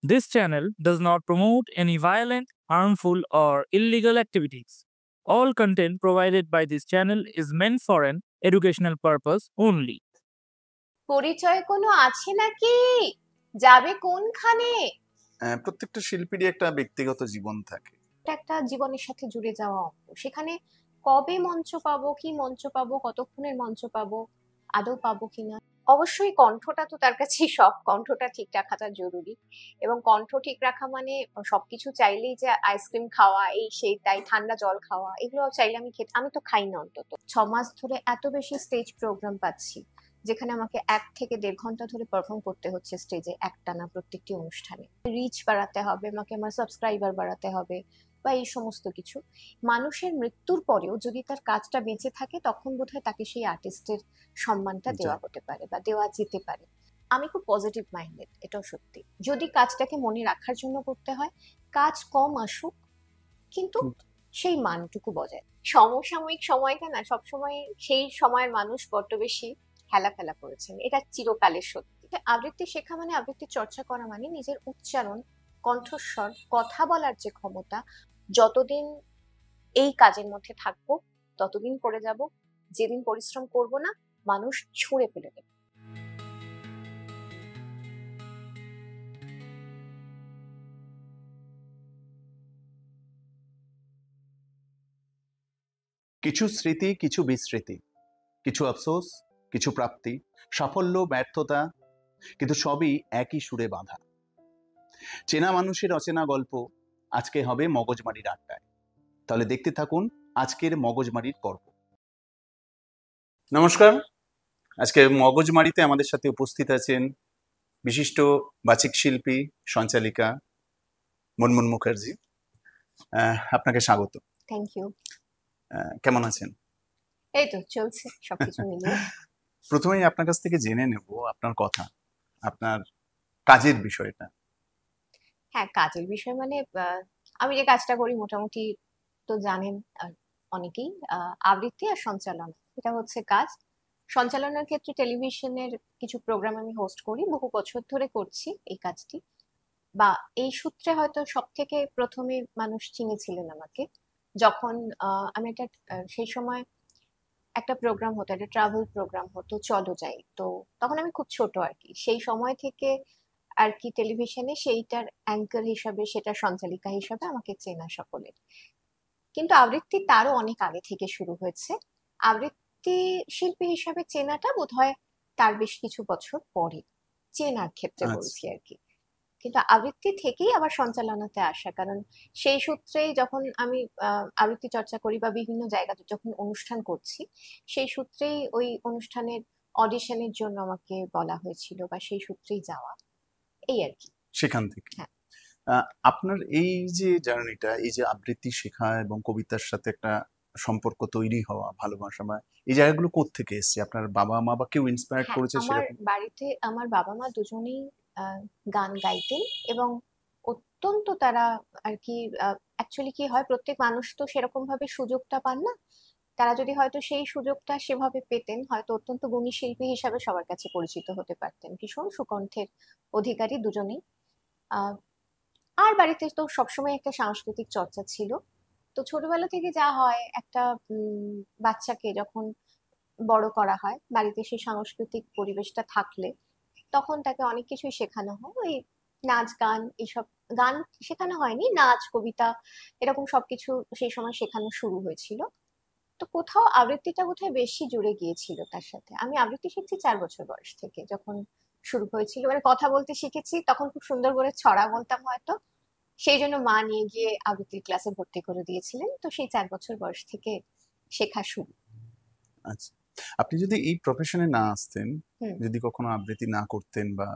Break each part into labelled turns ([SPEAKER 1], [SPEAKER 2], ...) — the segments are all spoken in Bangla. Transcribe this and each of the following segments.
[SPEAKER 1] This channel does not promote any violent, harmful, or illegal activities. All content provided by this channel is meant for an educational purpose only.
[SPEAKER 2] পরিচয় কোনো আছে নাকি? যাবে কোনখানে?
[SPEAKER 3] প্রত্যেকটা শিল্পীরই একটা ব্যক্তিগত জীবন থাকে।
[SPEAKER 2] এটা একটা জীবনের সাথে জুড়ে যাওয়া অঙ্গ। সেখানে কবে মঞ্চ পাবো, কি মঞ্চ পাবো, কতক্ষণের মঞ্চ পাবো, আদৌ পাবো কিনা। অবশ্যই কণ্ঠটা তো তার কাছেই সব, কণ্ঠটা ঠিক রাখাটা জরুরি। এবং কণ্ঠ ঠিক রাখা মানে সবকিছু চাইলেই যে আইসক্রিম খাওয়া, এই সেই তাই, ঠান্ডা জল খাওয়া, এগুলো চাইলে আমি তো খাই না। অন্তত 6 মাস ধরে এত বেশি স্টেজ প্রোগ্রাম পাচ্ছি যেখানে আমাকে 1 থেকে 1.5 ঘন্টা ধরে পারফর্ম করতে হচ্ছে স্টেজে একটানা প্রত্যেকটি অনুষ্ঠানে। রিচ বাড়াতে হবে, আমাকে আমার সাবস্ক্রাইবার বাড়াতে হবে বা এই সমস্ত কিছু। মানুষের মৃত্যুর পরেও যদি তার কাজটা বেঁচে থাকে তখন বোধহয় তাকে সেই আর্টিস্টের সম্মানটা দেওয়া হতে পারে বা দেওয়া যেতে পারে। আমি খুব পজিটিভ মাইন্ডেড, এটাও সত্যি। যদি কাজটাকে মনে রাখার জন্য করতে হয়, কাজ কম আসুক কিন্তু সেই মানটুকু বজায়। সমসাময়িক সময়টা না সবসময় সেই সময়ের মানুষ বড্ড বেশি হেলাফেলা করেছেন, এটা চিরকালের সত্যি। আবৃত্তি শেখা মানে, আবৃত্তি চর্চা করা মানে নিজের উচ্চারণ, কণ্ঠস্বর, কথা বলার যে ক্ষমতা, যতদিন এই কাজের মধ্যে থাকবো ততদিন করে যাব। যেদিন পরিশ্রম করব না, মানুষ ছুঁড়ে ফেলে দেবে।
[SPEAKER 3] কিছু স্মৃতি, কিছু বিস্মৃতি, কিছু আফসোস, কিছু প্রাপ্তি, সাফল্য, ব্যর্থতা, কিন্তু সবই একই সুরে বাঁধা। চেনা মানুষের অচেনা গল্প আজকে হবে মগজমারির আড্ডায়। তাহলে দেখতে থাকুন আজকের মগজমারির পর্ব। নমস্কার, আজকে মগজমারিতে আমাদের সাথে উপস্থিত আছেন বিশিষ্ট বাচিক শিল্পী, সঞ্চালিকা মুনমুন মুখার্জি। আপনাকে স্বাগত।
[SPEAKER 2] Thank you.
[SPEAKER 3] কেমন আছেন?
[SPEAKER 2] এই তো চলছে সবকিছু মিলিয়ে।
[SPEAKER 3] প্রথমেই আপনার কাছ থেকে জেনে নেব আপনার কথা, আপনার কাজের বিষয়টা।
[SPEAKER 2] হ্যাঁ, কাজের বিষয় মানে আমি যে কাজটা করি মোটামুটি তো জানেন অনেকেই। আবৃত্তি আর সঞ্চালনা, এটা হচ্ছে কাজ। সঞ্চালনার ক্ষেত্রে টেলিভিশনের কিছু প্রোগ্রাম আমি হোস্ট করি, বহু বছর ধরে করছি এই কাজটি। বা এই সূত্রে হয়তো সব থেকে প্রথমে মানুষ চিনেছিলেন আমাকে যখন আমি একটা সেই সময় একটা প্রোগ্রাম হতো, একটা ট্রাভেল প্রোগ্রাম হতো, চলো যাই। তো তখন আমি খুব ছোট আর কি, সেই সময় থেকে আর কি টেলিভিশনে সেইটার অ্যাঙ্কার হিসাবে, সেটা সঞ্চালিকা হিসাবে আমাকে চেনা সকলের। কিন্তু আবৃত্তি তারও অনেক আগে থেকে শুরু হয়েছে। আবৃত্তি শিল্পী হিসাবে চেনাটা বোধহয় তার বেশ কিছু বছর পরে, চেনার ক্ষেত্রে বলছি আর কি। কিন্তু আবৃত্তি থেকেই আবার সঞ্চালনাতে আসা, কারণ সেই সূত্রেই যখন আমি আবৃত্তি চর্চা করি বা বিভিন্ন জায়গাতে যখন অনুষ্ঠান করছি, সেই সূত্রেই ওই অনুষ্ঠানের অডিশনের জন্য আমাকে বলা হয়েছিল বা সেই সূত্রেই যাওয়া, এই আর কি।
[SPEAKER 3] সেখান থেকে আপনার এই যে জার্নিটা, এই যে আবৃত্তি শেখা এবং কবিতার সাথে একটা সম্পর্ক তৈরি হওয়া, ভালোবাসা, বা এই জায়গাগুলো কোত্থেকে এসেছে? আপনার বাবা মা বা কেউ ইন্সপায়ার করেছে?
[SPEAKER 2] আমার বাড়িতে আমার বাবা মা দুজনেই গান গাইতেন এবং অত্যন্ত তারা আর কি, অ্যাকচুয়ালি কি হয়, প্রত্যেক মানুষ তো সেরকম ভাবে সুযোগটা পান না। তারা যদি হয়তো সেই সুযোগটা সেভাবে পেতেন, হয়তো অত্যন্ত গুণী শিল্পী হিসাবে সবার কাছে পরিচিত হতে পারতেন। ভীষণ সুকণ্ঠের অধিকারী দুজনেই। আর বাড়িতে তো সবসময় একটা সাংস্কৃতিক চর্চা ছিল। তো ছোটবেলা থেকে যা হয়, একটা বাচ্চাকে যখন বড় করা হয় বাড়িতে, সেই সাংস্কৃতিক পরিবেশটা থাকলে তখন তাকে অনেক কিছুই শেখানো হয়। ওই নাচ গান, এইসব গান শেখানো হয়নি, নাচ কবিতা এরকম সবকিছু সেই সময় শেখানো শুরু হয়েছিল। তো কোথাও আবৃত্তিটা বোধহয় বেশি জুড়ে গিয়েছিল তার সাথে। আমি আবৃত্তি শিখছি 4 বছর বয়স থেকে, যখন শুরু হয়েছিল। মানে কথা বলতে শিখেছি তখন, খুব সুন্দর করে ছড়া বলতাম হয়তো, সেই জন্য মা নিয়ে গিয়ে আবৃত্তির ক্লাসে ভর্তি করে দিয়েছিলেন। তো সেই 4 বছর বয়স থেকে শেখা শুরু।
[SPEAKER 3] আচ্ছা, আপনি যদি এই প্রফেশনে না আসতেন, যদি কখনো আবৃত্তি না করতেন বা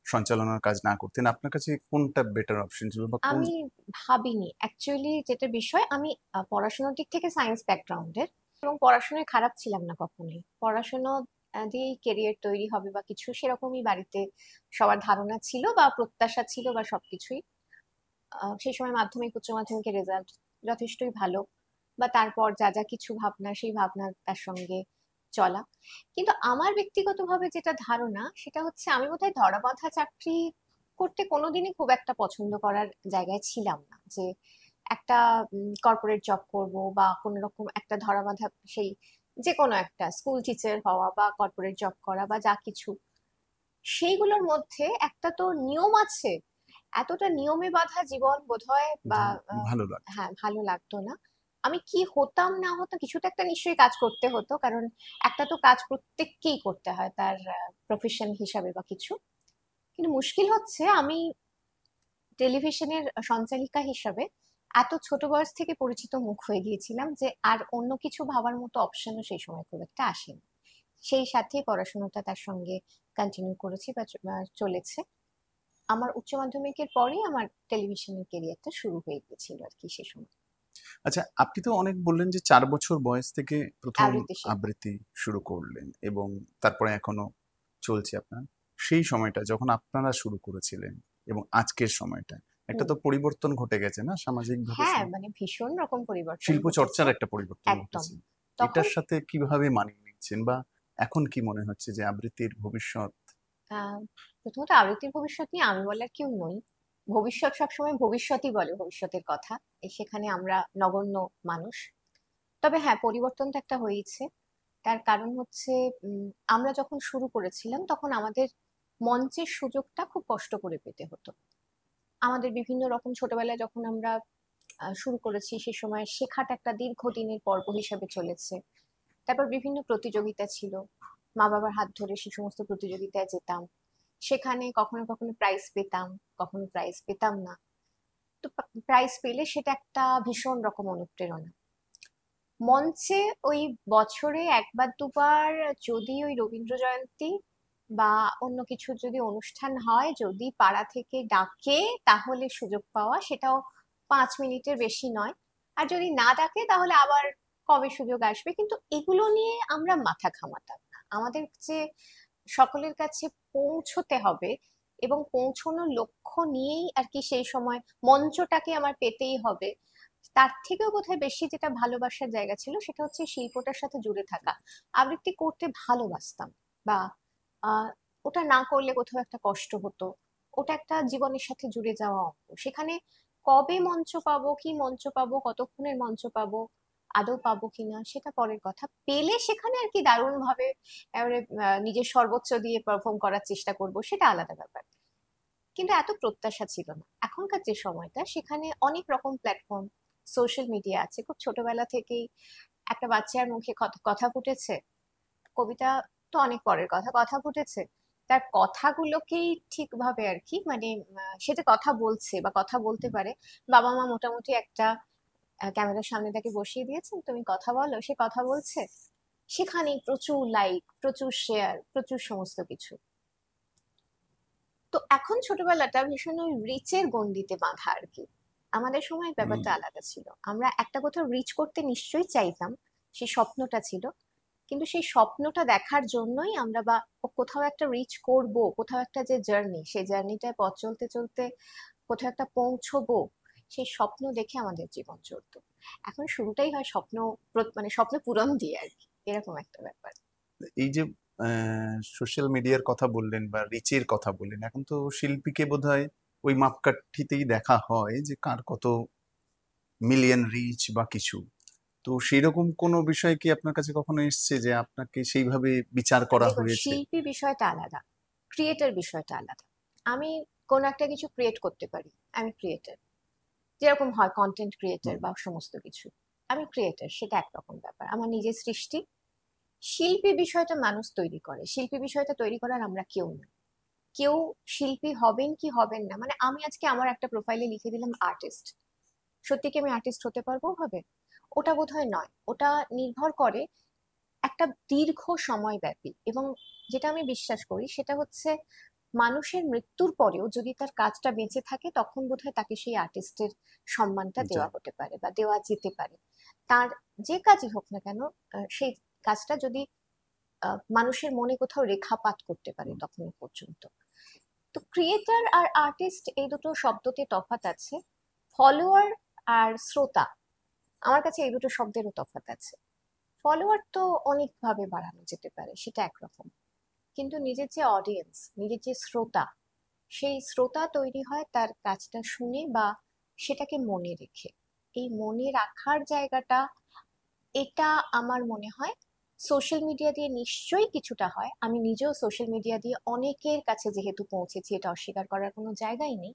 [SPEAKER 3] সঞ্চালনার কাজ না করতেন, আপনার কাছে কোনটা বেটার অপশন ছিল? বা
[SPEAKER 2] আমি ভাবিনি অ্যাকচুয়ালি। যেটা বিষয়, আমি পড়াশোনার দিক থেকে সায়েন্স ব্যাকগ্রাউন্ডের এবং পড়াশোনায় খারাপ ছিলাম না কখনোই। পড়াশোনা দিয়েই কেরিয়ার তৈরি হবে বা কিছু সেরকমই বাড়িতে সবার ধারণা ছিল বা প্রত্যাশা ছিল বা সবকিছুই। সেই সময় মাধ্যমিক উচ্চ মাধ্যমিকের রেজাল্ট যথেষ্টই ভালো, বা তারপর যা যা কিছু ভাবনা, সেই ভাবনা তার সঙ্গে চলা। কিন্তু আমার ব্যক্তিগতভাবে যেটা ধারণা, সেটা হচ্ছে আমি বোধহয় ধরা বাঁধা চাকরি করতে কোনোদিনই খুব একটা পছন্দ করার জায়গায় ছিলাম না, যে একটা কর্পোরেট জব করব বা কোনো রকম একটা ধরাবাঁধা সেই যে কোনো একটা স্কুল টিচার হওয়া বা কর্পোরেট জব করা বা যা কিছু, সেইগুলোর মধ্যে একটা তো নিয়ম আছে। এতটা নিয়মে বাঁধা জীবন বোধহয় বা
[SPEAKER 3] ভালো লাগতো।
[SPEAKER 2] হ্যাঁ, ভালো লাগতো না। আমি কি হতাম না হতাম, কিছু তো একটা নিশ্চয়ই কাজ করতে হতো, কারণ একটা তো কাজ প্রত্যেককেই করতে হয় তার প্রফেশন হিসাবে বা কিছু। কিন্তু মুশকিল হচ্ছে আমি টেলিভিশনের সঞ্চালিকা হিসাবে এত ছোট বয়স থেকে পরিচিত মুখ হয়ে গিয়েছিলাম যে আর অন্য কিছু ভাবার মতো অপশনও সেই সময় খুব একটা আসেনি। সেই সাথে পড়াশোনাটা তার সঙ্গে কন্টিনিউ করেছি বা চলেছে। আমার উচ্চ মাধ্যমিকের পরেই আমার টেলিভিশনের ক্যারিয়ারটা শুরু হয়ে গিয়েছিল আর কি সে সময়।
[SPEAKER 3] আচ্ছা, আপনি তো অনেক বললেন যে 4 বছর বয়স থেকে প্রথম
[SPEAKER 2] আবৃত্তি শেখা।
[SPEAKER 3] আবৃত্তি শুরু করলেন এবং তারপরে এখনো চলছে আপনার। সেই সময়টা যখন আপনারা শুরু করেছিলেন এবং আজকের সময়টা একটা
[SPEAKER 2] হুম।
[SPEAKER 3] তো পরিবর্তন ঘটে গেছে না সামাজিক ভাবে,
[SPEAKER 2] হ্যাঁ, মানে ভীষণ রকম পরিবর্তন
[SPEAKER 3] শিল্প
[SPEAKER 2] ঘটেছে।
[SPEAKER 3] চর্চার একটা পরিবর্তন
[SPEAKER 2] একদম।
[SPEAKER 3] ঘটেছে।
[SPEAKER 2] তখন
[SPEAKER 3] এটার সাথে কিভাবে মানিয়ে নিচ্ছেন বা এখন কি মনে হচ্ছে যে আবৃত্তির ভবিষ্যৎ?
[SPEAKER 2] আহ, প্রথমত আবৃত্তির ভবিষ্যৎ নিয়ে আমি বলার কেউ নই। ভবিষ্যৎ সবসময় ভবিষ্যৎই বলে ভবিষ্যতের কথা। সেখানে আমরা নগণ্য মানুষ। তবে হ্যাঁ, পরিবর্তন তো একটা হয়েছে। তার কারণ হচ্ছে আমরা যখন শুরু করেছিলাম তখন আমাদের মঞ্চের সুযোগটা খুব কষ্ট করে পেতে হতো। আমাদের বিভিন্ন রকম ছোটবেলায় যখন আমরা শুরু করেছি সে সময় শেখাটা একটা দীর্ঘদিনের পর্ব হিসাবে চলেছে। তারপর বিভিন্ন প্রতিযোগিতা ছিল, মা বাবার হাত ধরে সে সমস্ত প্রতিযোগিতায় যেতাম। সেখানে কখনো কখনো প্রাইজ পেতাম, কখনো প্রাইজ পেতাম না। তো প্রাইজ পেলে সেটা একটা ভীষণ রকম অনুপ্রেরণা। মঞ্চে ওই বছরে একবার দুবার যদি ওই রবীন্দ্র জয়ন্তী বা অন্য কিছু যদি অনুষ্ঠান হয়, যদি পাড়া থেকে ডাকে তাহলে সুযোগ পাওয়া, সেটাও 5 মিনিটের বেশি নয়। আর যদি না ডাকে তাহলে আবার কবে সুযোগ আসবে, কিন্তু এগুলো নিয়ে আমরা মাথা ঘামাতাম না। আমাদের যে সকলের কাছে পৌঁছতে হবে এবং পৌঁছানোর লক্ষ্য নিয়েই আর কি সেই সময় মঞ্চটাকে আমার পেতেই হবে, তার থেকেও বোধহয় বেশি যেটা ভালোবাসার জায়গা ছিল সেটা হচ্ছে শিল্পটার সাথে জুড়ে থাকা। আবৃত্তি করতে ভালোবাসতাম, বা আহ ওটা না করলে কোথাও একটা কষ্ট হতো। ওটা একটা জীবনের সাথে জুড়ে যাওয়া অঙ্গ। সেখানে কবে মঞ্চ পাবো, কি মঞ্চ পাবো, কতক্ষণের মঞ্চ পাবো, আদৌ পাবো কিনা সেটা পরের কথা। পেলে সেখানে আর কি দারুণ ভাবে এবারে নিজের সর্বোচ্চ দিয়ে পারফর্ম করার চেষ্টা করব, সেটা আলাদা ব্যাপার। কিন্তু এত প্রত্যাশা ছিল না। এখনকার যে সময়টা সেখানে অনেক রকম প্ল্যাটফর্ম, সোশ্যাল মিডিয়া আছে। খুব ছোটবেলা থেকেই একটা বাচ্চার মুখে কথা ফুটেছে, কবিতা তো অনেক পরের কথা, কথা ফুটেছে, তার কথাগুলোকেই ঠিকভাবে আর কি মানে সে যে কথা বলছে বা কথা বলতে পারে, বাবা মা মোটামুটি একটা ক্যামেরার সামনে তাকে বসিয়ে দিয়েছেন, তুমি কথা বলো, সে কথা বলছে। সেখানে প্রচুর লাইক, প্রচুর শেয়ার, প্রচুর সমস্ত কিছু। তো এখন ছোটবেলাটা ভীষণ ওই রিচের গণ্ডিতে বাঁধা আর কি। আমাদের সময় ব্যাপারটা আলাদা ছিল। আমরা একটা কোথাও রিচ করতে নিশ্চয়ই চাইতাম, সেই স্বপ্নটা ছিল। কিন্তু সেই স্বপ্নটা দেখার জন্যই আমরা, বা কোথাও একটা রিচ করব, কোথাও একটা যে জার্নি, সেই জার্নিটায় পথ চলতে চলতে কোথাও একটা পৌঁছবো, সেই স্বপ্ন দেখে আমাদের জীবন চলতো। এখন শুরুটাই হয় স্বপ্ন মানে স্বপ্ন পূরণ দিয়ে আর কি, এরকম একটা ব্যাপার।
[SPEAKER 3] এই যে সোশ্যাল মিডিয়ার কথা বললেন বা রিচের কথা বললেন, এখন তো শিল্পীকে বোধহয় ওই মাপকাঠিতেই দেখা হয় যে কার কত মিলিয়ন রিচ বা কিছু। তো সেইরকম কোনো বিষয় কি আপনার কাছে কখনো এসছে যে আপনাকে সেইভাবে বিচার করা
[SPEAKER 2] দেখুন,
[SPEAKER 3] হয়েছে?
[SPEAKER 2] শিল্পী বিষয়টা আলাদা, ক্রিয়েটার বিষয়টা আলাদা। আমি কোন একটা কিছু ক্রিয়েট করতে পারি, আমি ক্রিয়েটার। যেরকম হয় কন্টেন্ট ক্রিয়েটার
[SPEAKER 3] হুম,
[SPEAKER 2] বা সমস্ত কিছু, আমি ক্রিয়েটার, সেটা একরকম ব্যাপার, আমার নিজের সৃষ্টি। শিল্পী বিষয়টা মানুষ তৈরি করে, শিল্পী বিষয়টা তৈরি করার আমরা কেউ না। কেউ শিল্পী হবেন কি হবেন না, মানে আমি আজকে আমার একটা প্রোফাইলে লিখে দিলাম আর্টিস্ট, সত্যি কি আমি আর্টিস্ট হতে পারবো হবে? ওটা বোধহয় নয়। ওটা নির্ভর করে একটা দীর্ঘ সময় ব্যাপী, এবং যেটা আমি বিশ্বাস করি সেটা হচ্ছে মানুষের মৃত্যুর পরেও যদি তার কাজটা বেঁচে থাকে তখন বোধহয় তাকে সেই আর্টিস্টের সম্মানটা দেওয়া
[SPEAKER 3] যাই।
[SPEAKER 2] হতে পারে বা দেওয়া যেতে পারে। তার যে কাজই হোক না কেন, সেই কাজটা যদি মানুষের মনে কোথাও রেখাপাত করতে পারে তখন পর্যন্ত। তো ক্রিয়েটার আর আর্টিস্ট এই দুটো শব্দতে তফাৎ আছে। ফলোয়ার আর শ্রোতা, আমার কাছে এই দুটো শব্দেরও তফাৎ আছে। ফলোয়ার তো অনেক ভাবে বাড়ানো যেতে পারে, সেটা একরকম। কিন্তু নিজের যে অডিয়েন্স, নিজের যে শ্রোতা, সেই শ্রোতা তৈরি হয় তার কাজটা শুনে বা সেটাকে মনে রেখে। এই মনে রাখার জায়গাটা, এটা আমার মনে হয় সোশ্যাল মিডিয়া দিয়ে নিশ্চয়ই কিছুটা হয়। আমি নিজেও সোশ্যাল মিডিয়া দিয়ে অনেকের কাছে যেহেতু পৌঁছেছি, এটা অস্বীকার করার কোনো জায়গাই নেই।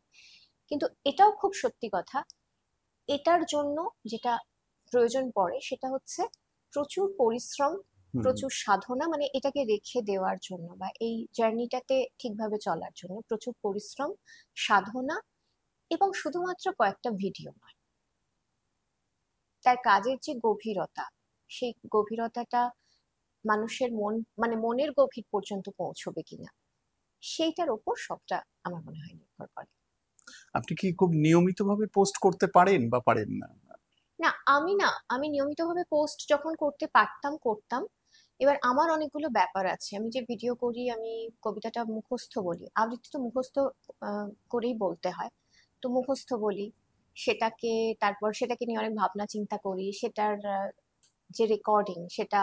[SPEAKER 2] কিন্তু এটাও খুব সত্যি কথা, এটার জন্য যেটা প্রয়োজন পড়ে সেটা হচ্ছে প্রচুর পরিশ্রম,
[SPEAKER 3] হুম,
[SPEAKER 2] প্রচুর সাধনা, মানে এটাকে রেখে দেওয়ার জন্য বা এই জার্নিটাতে ঠিকভাবে চলার জন্য প্রচুর পরিশ্রম, সাধনা, এবং শুধুমাত্র কয়েকটা ভিডিও নয়, তার কাজের যে গভীরতা, সেই গভীরতাটা মানুষের মন, মানে মনের গভীর পর্যন্ত পৌঁছবে কিনা, সেইটার ওপর সবটা আমার মনে হয় নির্ভর করে।
[SPEAKER 3] আপনি কি খুব নিয়মিতভাবে পোস্ট করতে পারেন বা পারেন না?
[SPEAKER 2] আমি নিয়মিতভাবে পোস্ট যখন করতে পারতাম করতাম। এবার আমার অনেকগুলো ব্যাপার আছে, আমি যে ভিডিও করি, আমি কবিতাটা মুখস্থ বলি, আবৃত্তি তো মুখস্থ করেই বলতে হয়, তো মুখস্থ বলি সেটাকে, তারপর সেটাকে নিয়ে অনেক ভাবনা চিন্তা করি, সেটার যে রেকর্ডিং সেটা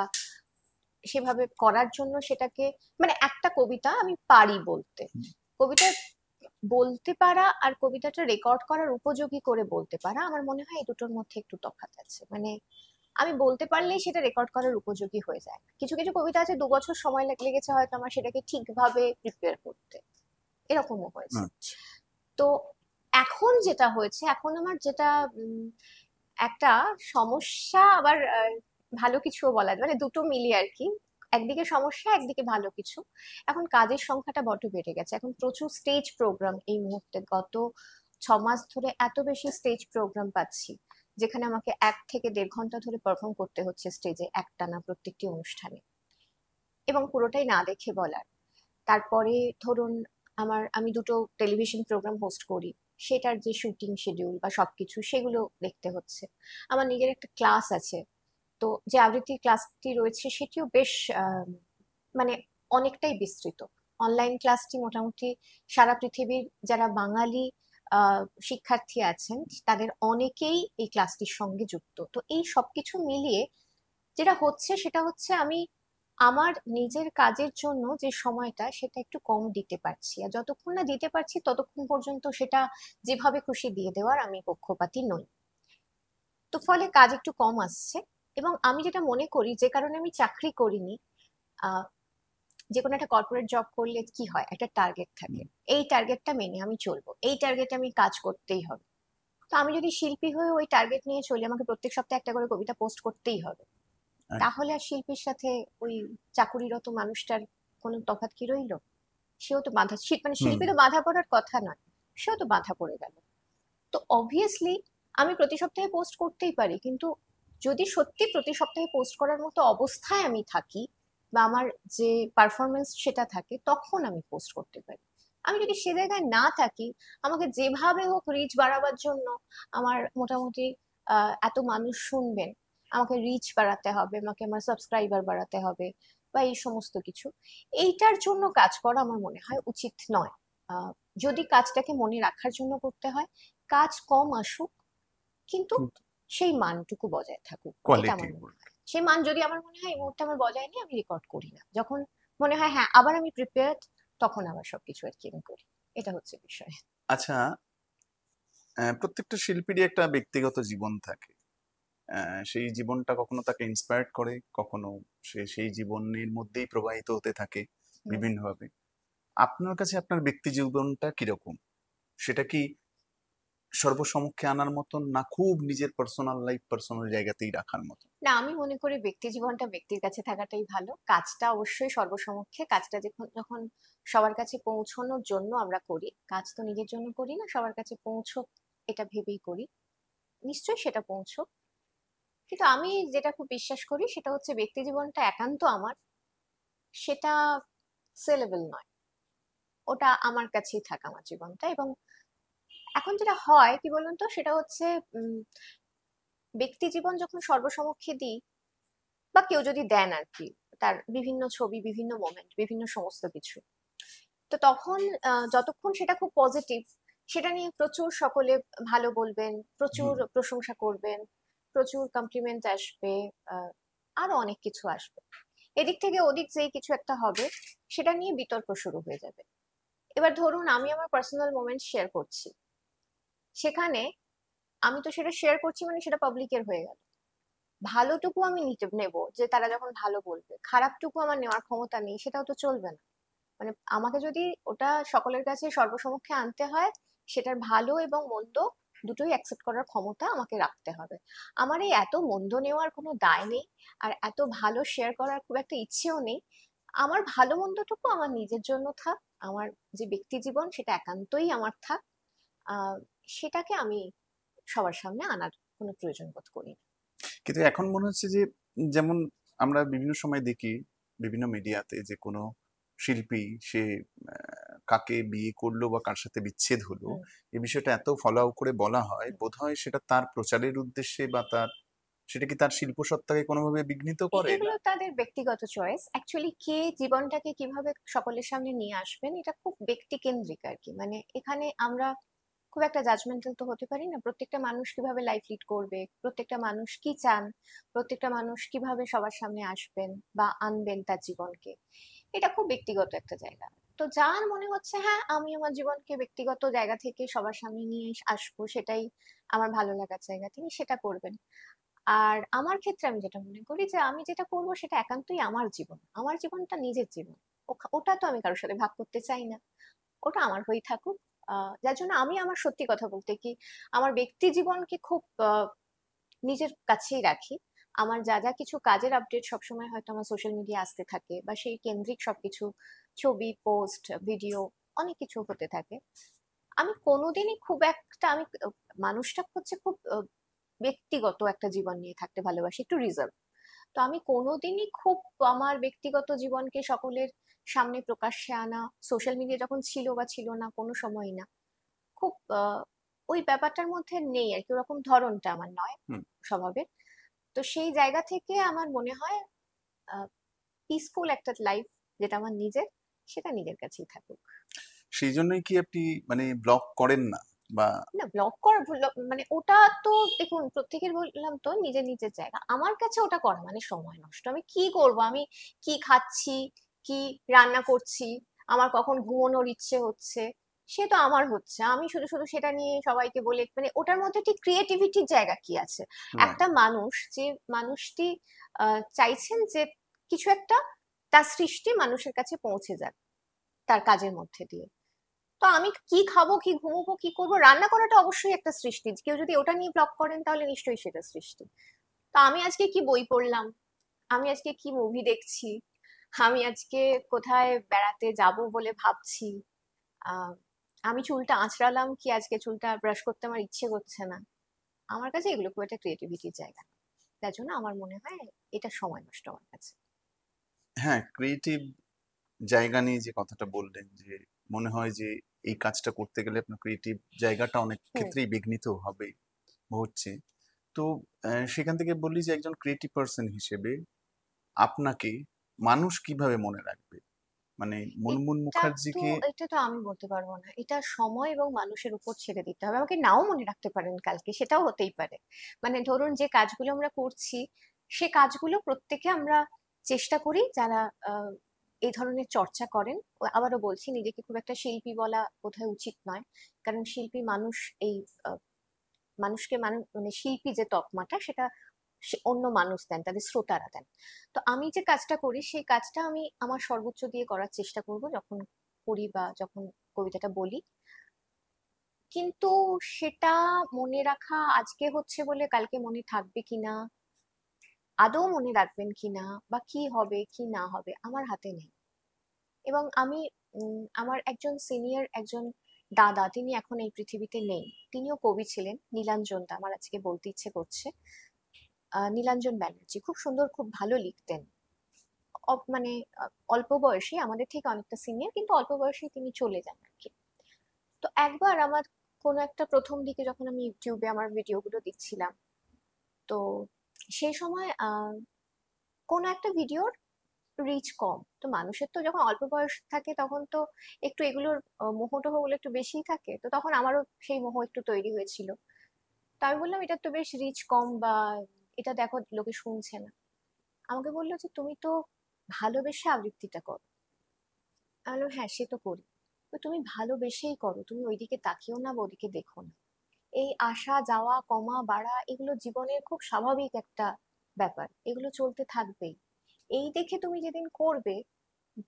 [SPEAKER 2] সেভাবে করার জন্য সেটাকে, মানে একটা কবিতা আমি পারি বলতে, কবিতা বলতে পারা আর কবিতাটা রেকর্ড করার উপযোগী করে বলতে পারা, আমার মনে হয় এই দুটোর মধ্যে একটু তফাৎ আছে। মানে আমি বলতে পারলেই সেটা রেকর্ড করার উপযোগী হয়ে যায়। কিছু কিছু কবিতা আছে 2 বছর সময় লেগেছে হয়তো আমার সেটাকে ঠিকভাবে প্রিপেয়ার করতে, এরকমও হয়েছে।
[SPEAKER 3] আচ্ছা।
[SPEAKER 2] তো এখন যেটা হয়েছে, এখন আমার যেটা একটা সমস্যা, আবার ভালো কিছুও বলা যায়, মানে দুটো মিলিয়ে আর কি, একদিকে সমস্যা একদিকে ভালো কিছু। এখন কাজের সংখ্যাটা বড্ড বেড়ে গেছে, এখন প্রচুর স্টেজ প্রোগ্রাম, এই মুহূর্তে গত 6 মাস ধরে এত বেশি স্টেজ প্রোগ্রাম পাচ্ছি, যেখানে আমাকে 1 থেকে 1.5 ঘন্টা ধরে পারফর্ম করতে হচ্ছে স্টেজে একটানা প্রত্যেকটি অনুষ্ঠানে, এবং পুরোটাই না দেখে বলার। তারপরে ধরুন আমি দুটো টেলিভিশন প্রোগ্রাম হোস্ট করি, সেটার যে শুটিং শিডিউল বা সবকিছু সেগুলো দেখতে হচ্ছে। আমার নিজের একটা ক্লাস আছে, তো যে আবৃত্তির ক্লাসটি রয়েছে সেটিও বেশ মানে অনেকটাই বিস্তৃত। অনলাইন ক্লাসটি মোটামুটি সারা পৃথিবীর যারা বাঙালি শিক্ষার্থী আছেন তাদের অনেকেই এই ক্লাসটির সঙ্গে যুক্ত। তো এই সবকিছু মিলিয়ে যেটা হচ্ছে সেটা হচ্ছে আমি আমার নিজের কাজের জন্য যে সময়টা সেটা একটু কম দিতে পারছি, আর যতক্ষণ না দিতে পারছি ততক্ষণ পর্যন্ত সেটা যেভাবে খুশি দিয়ে দেওয়ার আমি পক্ষপাতী নই। তো ফলে কাজ একটু কম আসছে। এবং আমি যেটা মনে করি, যে কারণে আমি চাকরি করিনি, আহ যে কোনো একটা কর্পোরেট জব করলে কি হয়, একটা টার্গেট থাকে, এই টার্গেটটা মেনে আমি চলবো, এই টার্গেটে আমি কাজ করতেই হবে। তো আমি যদি শিল্পী হয়ে ওই টার্গেট নিয়ে চলি, আমাকে প্রত্যেক সপ্তাহে একটা করে কবিতা পোস্ট করতেই হবে, তাহলে আর শিল্পীর সাথে ওই চাকুরিরত মানুষটার কোনো তফাৎ কি রইলো? সেও তো বাধা, মানে
[SPEAKER 3] হুম।
[SPEAKER 2] শিল্পী তো বাধা পড়ার কথা নয়, সেও তো বাধা পড়ে গেল। তো অবভিয়াসলি আমি প্রতি সপ্তাহে পোস্ট করতেই পারি, কিন্তু যদি সত্যি প্রতি সপ্তাহে পোস্ট করার মতো অবস্থায় আমি থাকি বা আমার যে পারফরমেন্স সেটা থাকে, তখন আমি পোস্ট করতে পারি। আমি যদি সে জায়গায় না থাকি, আমাকে যেভাবে হোক রিচ বাড়াবার জন্য আমার মোটামুটি এত মানুষ শুনবেন, আমাকে রিচ বাড়াতে হবে, আমাকে আমার সাবস্ক্রাইবার বাড়াতে হবে বা এই সমস্ত কিছু, এইটার জন্য কাজ করা আমার মনে হয় উচিত নয়। যদি কাজটাকে মনে রাখার জন্য করতে হয়, কাজ কম আসুক কিন্তু সেই মানটুকু বজায় থাকুক, এটা
[SPEAKER 3] কোয়ালিটি।
[SPEAKER 2] আমার মনে হয়। সেই মান যদি আমার মনে হয় এই মুহূর্তে আমার বজায় নেই, আমি রেকর্ড করি না। যখন মনে হয় হ্যাঁ আবার আমি প্রিপেয়ার্ড, তখন আবার সবকিছু আর কি আমি করি। এটা হচ্ছে বিষয়।
[SPEAKER 3] আচ্ছা, প্রত্যেকটা শিল্পীরই একটা ব্যক্তিগত জীবন থাকে। সেই জীবনটা কখনো তাকে ইন্সপায়ার্ড করে, কখনো সে সেই জীবনের মধ্যেই প্রবাহিত হতে থাকে
[SPEAKER 2] হুম।
[SPEAKER 3] বিভিন্নভাবে। আপনার কাছে আপনার ব্যক্তি জীবনটা কিরকম? সেটা কি সর্বসমক্ষে আনার মতন, না খুব নিজের পার্সোনাল লাইফ পার্সোনাল জায়গাতেই রাখার মতন?
[SPEAKER 2] না, আমি মনে করি ব্যক্তি জীবনটা ব্যক্তির কাছে থাকাটাই ভালো, কাজটা অবশ্যই সর্বসমক্ষে, কাজটা যখন যখন সবার কাছে পৌঁছানোর জন্য আমরা করি, কাজ তো নিজের জন্য করি না, সবার কাছে পৌঁছোক এটা ভেবেই করি, নিশ্চয়ই সেটা পৌঁছোক। কিন্তু আমি যেটা খুব বিশ্বাস করি সেটা হচ্ছে ব্যক্তি জীবনটা একান্ত আমার, সেটা সেলেবল নয়, ওটা আমার কাছেই থাকা আমার জীবনটা। এবং এখন যেটা হয় কি বলুন তো, সেটা হচ্ছে ব্যক্তি জীবন যখন সর্বসমক্ষে দিই বা কেউ যদি দেন আর কি, তার বিভিন্ন ছবি, বিভিন্ন মোমেন্ট, বিভিন্ন সমস্ত কিছু, তো তখন যতক্ষণ সেটা খুব পজিটিভ, সেটা নিয়ে প্রচুর সকলে ভালো বলবেন, প্রচুর প্রশংসা করবেন, প্রচুর কমপ্লিমেন্ট আসবে, আরো অনেক কিছু আসবে, এদিক থেকে ওদিক যেই কিছু একটা হবে সেটা নিয়ে বিতর্ক শুরু হয়ে যাবে। এবার ধরুন আমি আমার পার্সোনাল মোমেন্ট শেয়ার করছি, সেখানে আমি তো সেটা শেয়ার করছি মানে সেটা পাবলিকের হয়ে গেল। ভালোটুকু আমি নিতে নেব যে তারা যখন ভালো বলবে, খারাপটুকু আমার নেওয়ার ক্ষমতা নেই, সেটাও তো চলবে না। মানে আমাকে যদি ওটা সকলের কাছে সর্বসমক্ষে আনতে হয়, সেটার ভালো এবং মন্দ দুটোই অ্যাকসেপ্ট করার ক্ষমতা আমাকে রাখতে হবে। আমার এই এত মন্দ নেওয়ার কোনো দায় নেই, আর এত ভালো শেয়ার করার খুব একটা ইচ্ছেও নেই। আমার ভালো মন্দটুকু আমার নিজের জন্য থাক, আমার যে ব্যক্তি জীবন সেটা একান্তই আমার থাক। আহ সেটাকে আমি সবার সামনে আনার কোনো প্রয়োজন বোধ করি না।
[SPEAKER 3] কিন্তু এখন মনে হচ্ছে যে, যেমন আমরা বিভিন্ন সময় দেখি বিভিন্ন মিডিয়াতে যে কোনো শিল্পী সে কাকে বিয়ে করলো বা কার সাথে বিচ্ছেদ হলো,
[SPEAKER 2] হুম।
[SPEAKER 3] এই বিষয়টা এত ফলো করে বলা হয়, বোধহয় সেটা তার প্রচারের উদ্দেশ্যে বা তার, সেটা কি তার শিল্প সত্তাকে কোনোভাবে বিঘ্নিত করে না?
[SPEAKER 2] এগুলো তাদের ব্যক্তিগত চয়েস। অ্যাকচুয়ালি কে জীবনটাকে কিভাবে সকলের সামনে নিয়ে আসবেন এটা খুব ব্যক্তি কেন্দ্রিক আর কি। মানে এখানে আমরা খুব একটা জাজমেন্টাল তো হতে পারি না। প্রত্যেকটা মানুষ কিভাবে লাইফ লিড করবে, প্রত্যেকটা মানুষ কি চান, প্রত্যেকটা মানুষ কিভাবে সবার সামনে আসবেন বা আনবেন তার জীবনকে, এটা খুব ব্যক্তিগত একটা জায়গা। তো যার মনে হচ্ছে হ্যাঁ আমি আমার জীবনকে ব্যক্তিগত জায়গা থেকে সবার সামনে নিয়ে আসবো, সেটাই আমার ভালো লাগার জায়গা, তিনি সেটা করবেন। আর আমার ক্ষেত্রে আমি যেটা মনে করি যে আমি যেটা করব সেটা একান্তই আমার জীবন, আমার জীবনটা নিজের জীবন। ওটা তো আমি কারোর সাথে ভাগ করতে চাই না, ওটা আমার হয়েই থাকুক। যার জন্য আমি আমার সত্যি কথা বলতে কি আমার ব্যক্তি জীবনকে খুব নিজের কাছেই রাখি। আমার যা যা কিছু কাজের আপডেট সবসময় হয়তো আমার সোশ্যাল মিডিয়া আসতে থাকে, বা সেই কেন্দ্রিক সবকিছু ছবি, পোস্ট, ভিডিও অনেক কিছু হতে থাকে। আমি কোনোদিনই খুব একটা আমি মানুষটা হচ্ছে খুব ব্যক্তিগত একটা জীবন নিয়ে থাকতে ভালোবাসি, একটু রিজার্ভ। তো আমি কোনোদিনই খুব আমার ব্যক্তিগত জীবনকে সকলের সামনে প্রকাশ্যে আনা, সোশ্যাল মিডিয়া যখন ছিল বা ছিল না কোনো সময়ই না, খুব ওই ব্যাপারটার মধ্যে নেই আর কি, ওরকম ধরনটা আমার নয়
[SPEAKER 3] হুম।
[SPEAKER 2] স্বভাবের। তো সেই জায়গা থেকে আমার মনে হয় পিসফুল একটা লাইফ যেটা আমার নিজের, সেটা নিজের কাছেই থাকুক।
[SPEAKER 3] সেই জন্যই কি আপনি মানে ব্লগ করেন না বা?
[SPEAKER 2] না ব্লগ করা মানে ওটা তো দেখুন প্রত্যেকের, বললাম তো নিজের নিজের জায়গা। আমার কাছে ওটা করা মানে সময় নষ্ট। আমি কি করব, আমি কি খাচ্ছি, কি রান্না করছি, আমার কখন ঘুমানোর ইচ্ছে হচ্ছে, সে তো আমার হচ্ছে। আমি শুধু শুধু সেটা নিয়ে সবাইকে বলে, মানে ওটার মধ্যে ঠিক ক্রিয়েটিভিটির জায়গা কি আছে?
[SPEAKER 3] রাইট।
[SPEAKER 2] একটা মানুষ, যে মানুষটি চাইছেন যে কিছু একটা তার সৃষ্টি মানুষের কাছে পৌঁছে যাক তার কাজের মধ্যে দিয়ে। তো আমি কি খাবো, কি ঘুমোবো, কি করবো, রান্না করাটা অবশ্যই একটা সৃষ্টি। কেউ যদি ওটা নিয়ে ব্লগ করেন তাহলে নিশ্চয়ই সেটা সৃষ্টি। তো আমি আজকে কি বই পড়লাম, আমি আজকে কি মুভি দেখছি, আমি আজকে কোথায় বেড়াতে যাব বলে ভাবছি, আহ আমি চুলটা আঁচড়ালাম কি আজকে চুলটা ব্রাশ করতে আমার ইচ্ছে করছে না, আমার কাছে এগুলো খুব একটা ক্রিয়েটিভিটির জায়গা না। তার জন্য আমার মনে হয় এটা সময় নষ্ট আমার কাছে।
[SPEAKER 3] হ্যাঁ, ক্রিয়েটিভ জায়গা নিয়ে যে কথাটা বললেন, যে মনে হয় যে এই কাজটা করতে গেলে আপনার ক্রিয়েটিভ জায়গাটা অনেক
[SPEAKER 2] হুম।
[SPEAKER 3] ক্ষেত্রেই বিঘ্নিত হবে, হচ্ছে। তো সেখান থেকে বললি যে একজন ক্রিয়েটিভ পার্সন হিসেবে আপনাকে মানুষ কিভাবে মনে রাখবে? মানে মুনমুন
[SPEAKER 2] এটা তো
[SPEAKER 3] মুখার্জিকে।
[SPEAKER 2] এটা তো আমি বলতে পারবো না, এটা সময় এবং মানুষের উপর ছেড়ে দিতে হবে। আমাকে নাও মনে রাখতে পারেন কালকে, সেটাও হতেই পারে। মানে ধরুন যে কাজগুলো আমরা করছি, সে কাজগুলো প্রত্যেকে আমরা চেষ্টা করি যারা এই ধরনের চর্চা করেন। আবারও বলছি নিজেকে খুব একটা শিল্পী বলা বোধহয় উচিত নয়, কারণ শিল্পী মানুষ, এই আহ, মানুষকে মানুষ মানে শিল্পী যে তকমাটা সেটা অন্য মানুষ দেন, তাদের শ্রোতারা দেন। তো আমি যে কাজটা করি সেই কাজটা আমি আমার সর্বোচ্চ দিয়ে করার চেষ্টা করব যখন করি বা যখন কবিতাটা বলি। কিন্তু সেটা মনে রাখা আজকে হচ্ছে বলে কালকে মনে থাকবে কিনা, আদৌ মনে রাখবেন কিনা, বা কি হবে কি না হবে আমার হাতে নেই। এবং আমি আমার একজন সিনিয়র একজন দাদা, তিনি এখন এই পৃথিবীতে নেই, তিনিও কবি ছিলেন, নীলাঞ্জন দা, আমার আজকে বলতে ইচ্ছে করছে। নীলাঞ্জন ব্যানার্জি খুব সুন্দর, খুব ভালো লিখতেন। মানে অল্প বয়সী, আমাদের থেকে অনেকটা সিনিয়র, কিন্তু অল্প বয়সেই তিনি চলে যান আর কি। তো একবার আমার কোনো একটা প্রথম দিকে যখন আমি ইউটিউবে আমার ভিডিওগুলো দিচ্ছিলাম, তো সেই সময় কোনো একটা ভিডিওর রিচ কম। তো মানুষের তো যখন অল্প বয়স থাকে তখন তো একটু এগুলোর মোহটোহ গুলো একটু বেশিই থাকে। তো তখন আমারও সেই মোহ একটু তৈরি হয়েছিল। তো আমি বললাম এটা তো বেশ রিচ কম, বা এটা দেখো লোকে শুনছে না। আমাকে বললো যে তুমি তো ভালোবেসে আবৃত্তিটা করো। আমি বললাম হ্যাঁ সে তো করি। তো তুমি ভালোবেসেই করো, তুমি ওইদিকে তাকিও না বা ওদিকে দেখো না। এই আসা যাওয়া কমা বাড়া এগুলো জীবনের খুব স্বাভাবিক একটা ব্যাপার, এগুলো চলতে থাকবেই। এই দেখে তুমি যেদিন করবে,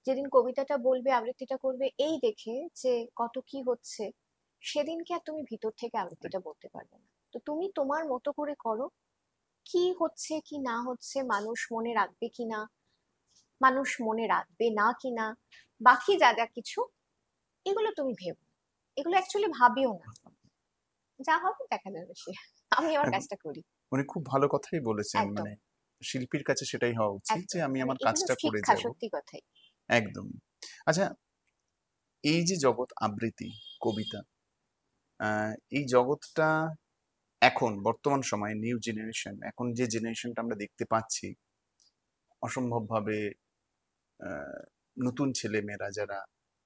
[SPEAKER 2] যেদিন কবিতাটা বলবে আবৃত্তিটা করবে এই দেখে যে কত কি হচ্ছে, সেদিনকে আর তুমি ভিতর থেকে আবৃত্তিটা বলতে পারবে না। তো তুমি তোমার মতো করে করো, কি হচ্ছে কি না হচ্ছে, মানুষ মনে রাখবে কিনা, মানুষ মনে রাখবে না কিনা, বাকি যা যা কিছু, এগুলো তুমি ভেবো, এগুলো অ্যাকচুয়ালি ভাবিও না, যা হবে দেখা যাবে সে। আমি আমার
[SPEAKER 3] একদম।
[SPEAKER 2] কাজটা করি।
[SPEAKER 3] উনি খুব ভালো কথাই বলেছেন,
[SPEAKER 2] একদম
[SPEAKER 3] মানে শিল্পীর কাছে সেটাই হওয়া উচিত যে
[SPEAKER 2] একদম,
[SPEAKER 3] আমি
[SPEAKER 2] মানে
[SPEAKER 3] আমার
[SPEAKER 2] এগুলো
[SPEAKER 3] কাজটা করে
[SPEAKER 2] শিক্ষা,
[SPEAKER 3] যাব।
[SPEAKER 2] সত্যি কথাই।
[SPEAKER 3] একদম। আচ্ছা, এই যে জগৎ আবৃত্তি, কবিতা, এই জগৎটা এখন বর্তমান সময়ে নিউ জেনারেশন, এখন যে জেনারেশনটা আমরা দেখতে পাচ্ছি, অসম্ভবভাবে নতুন ছেলে মেয়েরা যারা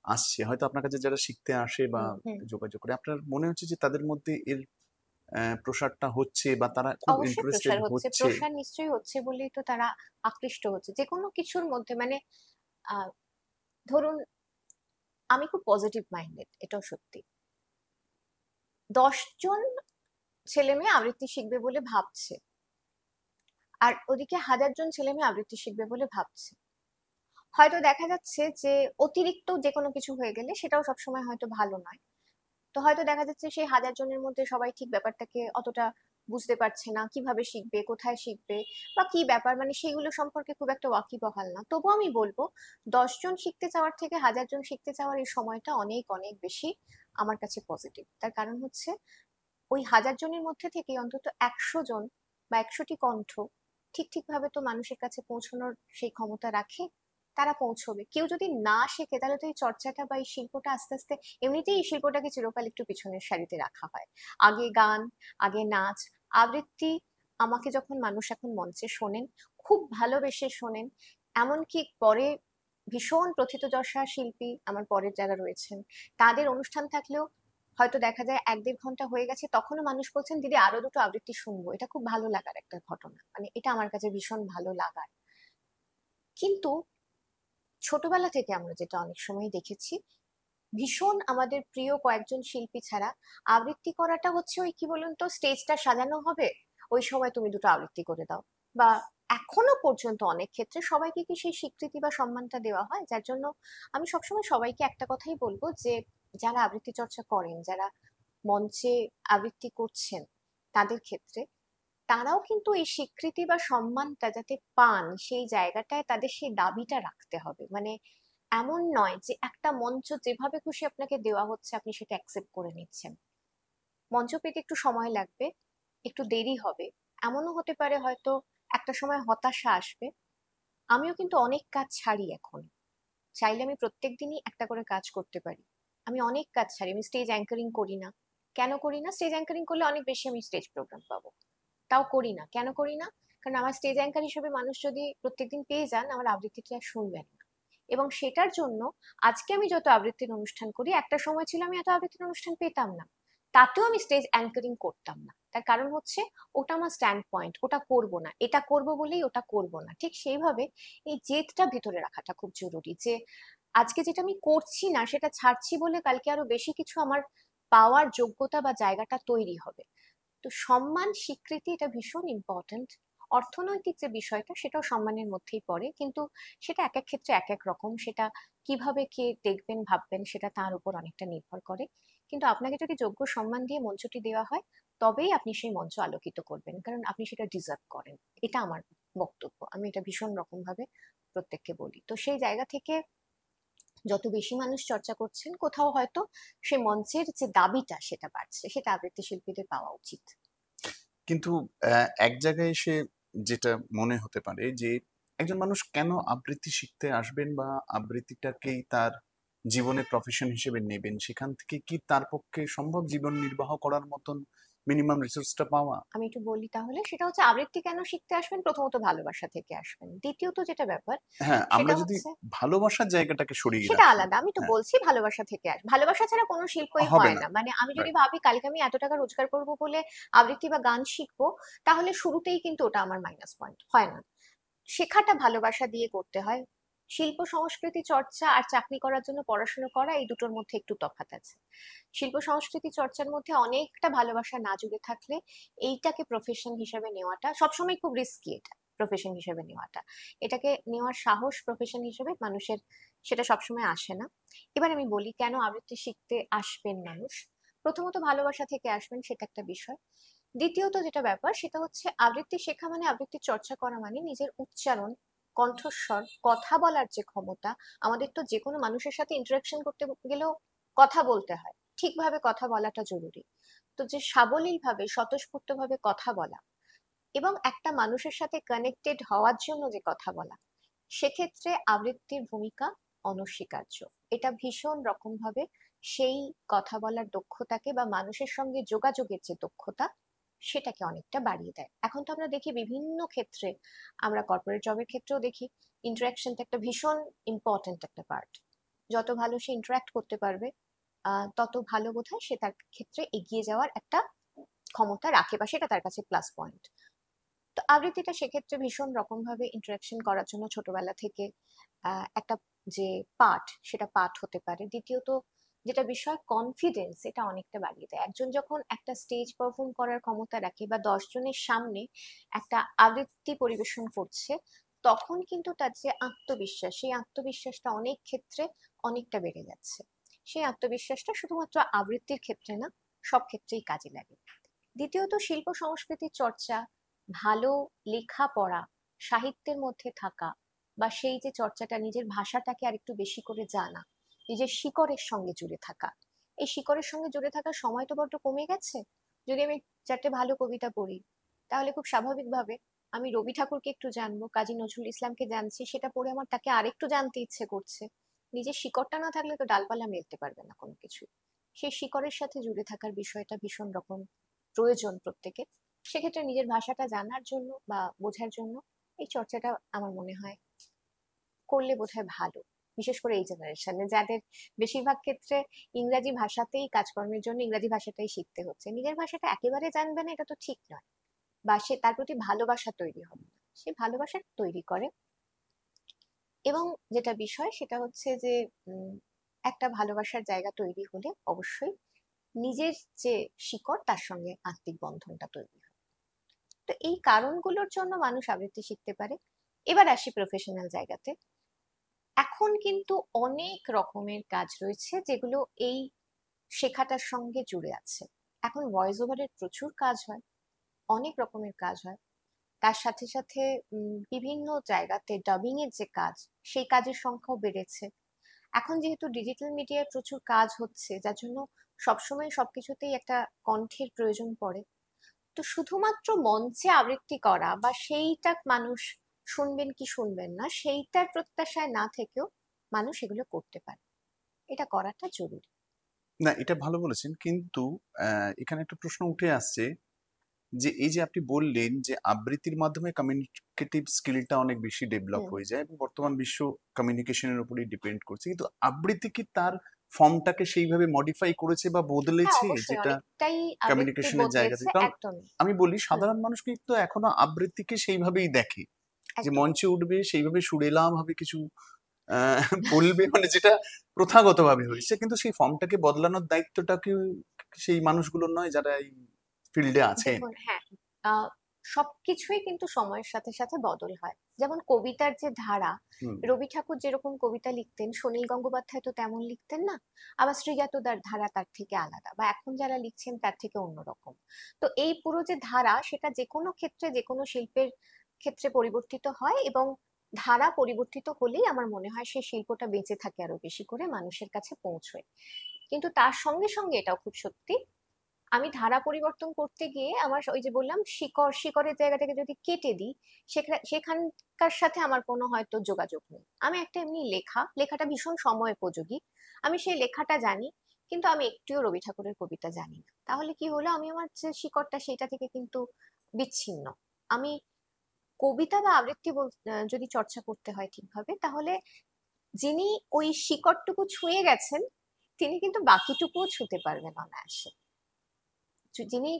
[SPEAKER 3] আসছে, হয়তো আপনার কাছে যারা শিখতে আসে বা
[SPEAKER 2] হুম হুম।
[SPEAKER 3] যোগাযোগ করে, আপনার মনে হচ্ছে যে তাদের মধ্যে এর প্রসারটা হচ্ছে বা তারা খুব
[SPEAKER 2] অবশ্যই
[SPEAKER 3] ইন্টারেস্টেড
[SPEAKER 2] প্রসার হচ্ছে,
[SPEAKER 3] হচ্ছে?
[SPEAKER 2] প্রসার নিশ্চয়ই হচ্ছে বলেই তো তারা আকৃষ্ট হচ্ছে যে কোনো কিছুর মধ্যে। মানে আহ ধরুন, আমি খুব পজিটিভ মাইন্ডেড, এটাও সত্যি। 10 জন ছেলে মেয়ে আবৃত্তি শিখবে বলে ভাবছে, আর ওদিকে 1000 জন ছেলে মেয়ে আবৃত্তি শিখবে বলে ভাবছে। হয়তো দেখা যাচ্ছে যে অতিরিক্ত যে কোনো কিছু হয়ে গেলে সেটাও সবসময় হয়তো ভালো নয়। তো হয়তো দেখা যাচ্ছে সেই 1000 জনের মধ্যে সবাই ঠিক ব্যাপারটাকে অতটা বুঝতে পারছে না, কিভাবে শিখবে, কোথায় শিখবে, বা কি ব্যাপার, মানে সেগুলো সম্পর্কে খুব একটা ওয়াকিবহাল না। তবু আমি বলবো 10 জন শিখতে চাওয়ার থেকে 1000 জন শিখতে চাওয়ার এই সময়টা অনেক অনেক বেশি আমার কাছে পজিটিভ। তার কারণ হচ্ছে ওই 1000 জনের মধ্যে থেকে অন্তত 100 জন বা 100টি কণ্ঠ ঠিক ঠিক ভাবে তো মানুষের কাছে পৌঁছানোর সেই ক্ষমতা রাখে, তারা পৌঁছবে। কেউ যদি না শেখে তাহলে তো এই চর্চাটা বা এই শিল্পটা আস্তে আস্তে, এমনিতেই এই শিল্পটাকে চিরকাল একটু পিছনের সারিতে রাখা হয়। আগে গান, আগে নাচ, আবৃত্তি। আমাকে যখন মানুষ এখন মঞ্চে শোনেন, খুব ভালোবেসে শোনেন, এমনকি পরে ভীষণ প্রথিতযশা শিল্পী আমার পরের যারা রয়েছেন, তাদের অনুষ্ঠান থাকলেও হয়তো দেখা যায় 1-1.5 ঘন্টা হয়ে গেছে, তখনও মানুষ বলছেন দিদি আরো দুটো আবৃত্তি শুনবো। এটা খুব ভালো লাগার একটা ঘটনা, মানে এটা আমার কাছে ভীষণ ভালো লাগার। কিন্তু ছোটবেলা থেকে আমরা যেটা অনেক সময় দেখেছি, ভীষণ আমাদের প্রিয় কয়েকজন শিল্পী ছাড়া আবৃত্তি করাটা হচ্ছে ওই কি বলুন তো, স্টেজটা সাজানো হবে, ওই সময় তুমি দুটো আবৃত্তি করে দাও। বা এখনো পর্যন্ত অনেক ক্ষেত্রে সবাইকে কি সেই স্বীকৃতি বা সম্মানটা দেওয়া হয়? যার জন্য আমি সবসময় সবাইকে একটা কথাই বলবো যে যারা আবৃত্তি চর্চা করেন, যারা মঞ্চে আবৃত্তি করছেন, তাদের ক্ষেত্রে তারাও কিন্তু এই স্বীকৃতি বা সম্মানটা যাতে পান, সেই জায়গাটায় তাদের সেই দাবিটা রাখতে হবে। মানে এমন নয় যে একটা মঞ্চ যেভাবে খুশি আপনাকে দেওয়া হচ্ছে আপনি সেটা অ্যাকসেপ্ট করে নিচ্ছেন। মঞ্চ পেতে একটু সময় লাগবে, একটু দেরি হবে, এমনও হতে পারে হয়তো একটা সময় হতাশা আসবে। আমিও কিন্তু অনেক কাজ ছাড়ি এখন, চাইলে আমি প্রত্যেক দিনই একটা করে কাজ করতে পারি। আমি অনেক কাজ ছাড়ি, আমি স্টেজ অ্যাঙ্কারিং করি না। কেন করি না? স্টেজ অ্যাঙ্কারিং করলে অনেক বেশি আমি স্টেজ প্রোগ্রাম পাবো, তাও করি না। কেন করি না? কারণ আমার স্টেজ অ্যাঙ্কার হিসেবে মানুষ যদি প্রত্যেকদিন পেয়ে যান, আমার আবৃত্তিটা আর শুনবেন না। এবং সেটার জন্য আজকে আমি যত আবৃত্তির অনুষ্ঠান করি, একটা সময় ছিল আমি এত আবৃত্তির অনুষ্ঠান পেতাম না, তাতেও আমি স্টেজ অ্যাঙ্কারিং করতাম না। তার কারণ হচ্ছে ওটা আমার স্ট্যান্ড পয়েন্ট, ওটা করব না, এটা করব বলেই ওটা করব না। ঠিক সেইভাবে এই জেদটা ভিতরে রাখাটা খুব জরুরি, যে আজকে যেটা আমি করছি না সেটা ছাড়ছি বলে কালকে আরো বেশি কিছু আমার পাওয়ার যোগ্যতা বা জায়গাটা তৈরি হবে। তো সম্মান স্বীকৃতি এটা ভীষণ ইম্পর্ট্যান্ট। অর্থনৈতিক যে বিষয়টা সেটাও সম্মানের মধ্যেই পড়ে, কিন্তু সেটা এক এক ক্ষেত্রে এক এক রকম, সেটা কিভাবে কে দেখবেন ভাববেন সেটা তার উপর অনেকটা নির্ভর করে। কিন্তু আপনাকে যদি যোগ্য সম্মান দিয়ে মঞ্চটি দেওয়া হয়, তবেই আপনি সেই মঞ্চ আলোকিত করবেন, কারণ আপনি সেটা ডিজার্ভ করেন। এটা আমার বক্তব্য, আমি এটা ভীষণ রকম ভাবে প্রত্যেককে বলি। তো সেই জায়গা থেকে যত বেশি মানুষ চর্চা করছেন, কোথাও হয়তো সে মঞ্চের যে দাবিটা সেটা বাড়ছে, সেটা আবৃত্তি শিল্পীদের পাওয়া উচিত।
[SPEAKER 3] কিন্তু এক জায়গায় এসে যেটা মনে হতে পারে যে একজন মানুষ কেন আবৃত্তি শিখতে আসবেন বা আবৃত্তিটাকেই তার জীবনের প্রফেশন হিসেবে নেবেন, সেখান থেকে কি তার পক্ষে সম্ভব জীবন নির্বাহ করার মতন মিনিমাম রিসোর্সটা পাওয়া?
[SPEAKER 2] আমি একটু বলি তাহলে, সেটা হচ্ছে আবৃত্তি কেন শিখতে আসবেন, প্রথমত ভালোবাসা থেকে আসবেন। দ্বিতীয়ত যেটা ব্যাপার
[SPEAKER 3] হ্যাঁ, আমরা
[SPEAKER 2] সেটা
[SPEAKER 3] যদি
[SPEAKER 2] হচ্ছে,
[SPEAKER 3] ভালোবাসার জায়গাটাকে সরিয়ে
[SPEAKER 2] সেটা
[SPEAKER 3] রাখি।
[SPEAKER 2] আলাদা, আমি তো
[SPEAKER 3] হ্যাঁ,
[SPEAKER 2] বলছি ভালোবাসা থেকে ভালোবাসা ছাড়া কোনো শিল্পই
[SPEAKER 3] হবে
[SPEAKER 2] হয়
[SPEAKER 3] না।
[SPEAKER 2] না। মানে আমি যদি
[SPEAKER 3] রাইট।
[SPEAKER 2] ভাবি কালকে আমি এত টাকা রোজগার করব বলে আবৃত্তি বা গান শিখবো, তাহলে শুরুতেই কিন্তু ওটা আমার মাইনাস পয়েন্ট হয় না। শেখাটা ভালোবাসা দিয়ে করতে হয়। শিল্প সংস্কৃতি চর্চা আর চাকরি করার জন্য পড়াশোনা করা, এই দুটোর মধ্যে একটু তফাৎ আছে। শিল্প সংস্কৃতি চর্চার মধ্যে অনেকটা ভালোবাসা না জুড়ে থাকলে এইটাকে প্রফেশন হিসেবে নেওয়াটা সবসময় খুব রিস্কি। এটা প্রফেশন হিসেবে নেওয়াটা, এটাকে নেওয়ার সাহস প্রফেশন হিসেবে মানুষের সেটা সবসময় আসে না। এবার আমি বলি কেন আবৃত্তি শিখতে আসবেন মানুষ। প্রথমত ভালোবাসা থেকে আসবেন, সেটা একটা বিষয়। দ্বিতীয়ত যেটা ব্যাপার সেটা হচ্ছে আবৃত্তি শেখা মানে, আবৃত্তি চর্চা করা মানে নিজের উচ্চারণ, কণ্ঠস্বর, কথা বলার যে ক্ষমতা। আমাদের তো যে কোনো মানুষের সাথে ইন্টারাকশন করতে গেলেও কথা বলতে হয়, ঠিকভাবে কথা বলাটা জরুরি। তো যে সাবলীল ভাবে স্বতঃস্ফূর্ত ভাবে কথা বলা এবং একটা মানুষের সাথে কানেক্টেড হওয়ার জন্য যে কথা বলা, সেক্ষেত্রে আবৃত্তির ভূমিকা অনস্বীকার্য। এটা ভীষণ রকম ভাবে সেই কথা বলার দক্ষতাকে বা মানুষের সঙ্গে যোগাযোগের যে দক্ষতা, সেটাকে অনেকটা বাড়িয়ে দেয়। এখন তো আমরা দেখি বিভিন্ন ক্ষেত্রে, আমরা কর্পোরেট জবের ক্ষেত্রেও দেখি ইন্টারাকশনটা একটা ভীষণ ইম্পর্টেন্ট একটা পার্ট। যত ভালো সে ইন্টারাক্ট করতে পারবে তত ভালো বোধহয় সে তার ক্ষেত্রে এগিয়ে যাওয়ার একটা ক্ষমতা রাখে, বা সেটা তার কাছে প্লাস পয়েন্ট। তো আবৃত্তিটা সেক্ষেত্রে ভীষণ রকম ভাবে ইন্টারাকশন করার জন্য ছোটবেলা থেকে একটা যে পাঠ, সেটা পাঠ হতে পারে। দ্বিতীয়ত যেটা বিষয়, কনফিডেন্স, এটা অনেকটা বাড়িয়ে দেয়। একজন যখন একটা স্টেজ পারফর্ম করার ক্ষমতা রাখে বা 10 জনের সামনে একটা আবৃত্তি পরিবেশন করছে, তখন কিন্তু তার যে আত্মবিশ্বাস, সেই আত্মবিশ্বাসটা অনেক ক্ষেত্রে অনেকটা বেড়ে যাচ্ছে। সেই আত্মবিশ্বাসটা শুধুমাত্র আবৃত্তির ক্ষেত্রে না, সব ক্ষেত্রেই কাজে লাগে। দ্বিতীয়ত শিল্প সংস্কৃতির চর্চা, ভালো লেখাপড়া, সাহিত্যের মধ্যে থাকা, বা সেই যে চর্চাটা, নিজের ভাষাটাকে আরেকটু বেশি করে জানা, নিজের শিকড়ের সঙ্গে জুড়ে থাকা। এই শিকড়ের সঙ্গে জুড়ে থাকার সময় তো বড্ড কমে গেছে। যদি আমি 4টে ভালো কবিতা পড়ি, তাহলে খুব স্বাভাবিকভাবে আমি রবি ঠাকুরকে একটু জানবো, কাজী নজরুল ইসলামকে জানছি, সেটা পড়ে আমার তাকে আরেকটু জানতে ইচ্ছে করছে। নিজের শিকড়টা না থাকলে তো ডালপালা মেলতে পারবে না কোনো কিছু। সেই শিকড়ের সাথে জুড়ে থাকার বিষয়টা ভীষণ রকম প্রয়োজন প্রত্যেকের। সেক্ষেত্রে নিজের ভাষাটা জানার জন্য বা বোঝার জন্য এই চর্চাটা আমার মনে হয় করলে বোধহয় ভালো। বিশেষ করে এই জেনারেশনে, যাদের বেশিরভাগ ক্ষেত্রে ইংরাজি ভাষাতেই কাজকর্মের জন্য ইংরাজি ভাষাটাই শিখতে হচ্ছে। নিজের ভাষাটা একেবারে জানবে না, এটা তো ঠিক নয়। বা সে তার প্রতি ভালোবাসা তৈরি হবে না, সে ভালোবাসা তৈরি করে। এবং যেটা বিষয় সেটা হচ্ছে যে একটা ভালোবাসার জায়গা তৈরি হলে অবশ্যই নিজের যে শিকড়, তার সঙ্গে আত্মিক বন্ধনটা তৈরি হয়। তো এই কারণগুলোর জন্য মানুষ আবৃত্তি শিখতে পারে। এবার আসি প্রফেশনাল জায়গাতে। এখন কিন্তু অনেক রকমের কাজ রয়েছে যেগুলো এই শেখাটার সঙ্গে জুড়ে আছে। এখন ভয়েস ওভারের প্রচুর কাজ হয়, অনেক রকমের কাজ হয়। তার সাথে সাথে বিভিন্ন জায়গাতে ডাবিং এর যে কাজ, সেই কাজের সংখ্যাও বেড়েছে। এখন যেহেতু ডিজিটাল মিডিয়ায় প্রচুর কাজ হচ্ছে, যার জন্য সবসময় সবকিছুতেই একটা কণ্ঠের প্রয়োজন পড়ে। তো শুধুমাত্র মঞ্চে আবৃত্তি করা বা সেইটা মানুষ শুনবেন কি শুনবেন না, সেইটার প্রত্যাশায় না থেকেও মানুষ এগুলো করতে পারে। এটা করাটা জরুরি।
[SPEAKER 3] না, এটা ভালো বলেছেন, কিন্তু এখানে একটা প্রশ্ন উঠে আসছে যে এই যে আপনি বললেন যে আবৃত্তির মাধ্যমে কমিউনিকেটিভ স্কিলটা অনেক বেশি ডেভেলপ হয়ে যায় এবং বর্তমান বিশ্ব কমিউনিকেশনের উপরেই ডিপেন্ড করছে, কিন্তু আবৃত্তি কি তার ফর্মটাকে সেইভাবে মডিফাই করেছে বা
[SPEAKER 2] হ্যাঁ,
[SPEAKER 3] বদলেছে
[SPEAKER 2] অবশ্যই
[SPEAKER 3] যেটা
[SPEAKER 2] অনেকটাই আবৃত্তি
[SPEAKER 3] কমিউনিকেশনের জায়গা
[SPEAKER 2] বদলেছে,
[SPEAKER 3] থেকে? কারণ
[SPEAKER 2] একদমই।
[SPEAKER 3] আমি বলি সাধারণ মানুষ কিন্তু এখনো আবৃত্তিকে সেইভাবেই দেখে, যে
[SPEAKER 2] একদম।
[SPEAKER 3] মঞ্চে উঠবে সেইভাবে সুরেলা ভাবে কিছু বলবে, মানে যেটা প্রথাগতভাবে হয়েছে, কিন্তু সেই ফর্মটাকে বদলানোর দায়িত্বটা কি সেই মানুষগুলোর নয় যারা এই ফিল্ডে আছেন?
[SPEAKER 2] দেখুন, হ্যাঁ, আহ, সবকিছুই কিন্তু সময়ের সাথে সাথে বদল হয়। যেমন কবিতার যে ধারা,
[SPEAKER 3] হুম।
[SPEAKER 2] রবি ঠাকুর যেরকম কবিতা লিখতেন, সুনীল গঙ্গোপাধ্যায় তো তেমন লিখতেন না। আবার শ্রীজাতদার ধারা তার থেকে আলাদা, বা এখন যারা লিখছেন তার থেকে অন্যরকম। তো এই পুরো যে ধারা, সেটা যে কোনো ক্ষেত্রে, যে কোনো শিল্পের ক্ষেত্রে পরিবর্তিত হয়, এবং ধারা পরিবর্তিত হলেই আমার মনে হয় সেই শিল্পটা বেঁচে থাকে, আরো বেশি করে মানুষের কাছে পৌঁছয়। কিন্তু তার সঙ্গে সঙ্গে এটাও খুব সত্যি, আমি ধারা পরিবর্তন করতে গিয়ে আমার ওই যে বললাম, শিকড়ের জায়গা থেকে যদি কেটে দিই, সেখানকার সাথে আমার কোনো হয়তো যোগাযোগ নেই। আমি একটা এমনি লেখাটা ভীষণ সময় উপযোগী, আমি সেই লেখাটা জানি, কিন্তু আমি একটিও রবি ঠাকুরের কবিতা জানি না। তাহলে কি হলো, আমি আমার যে শিকড়টা, সেটা থেকে কিন্তু বিচ্ছিন্ন। আমি কবিতা বা আবৃত্তি যদি চর্চা করতে হয় ঠিকভাবে, তাহলে যিনি ওই শিকড়টুকু ছুঁয়ে গেছেন, তিনি কিন্তু বাকিটুকুও ছুঁতে পারবেন অনায়াসে। যিনি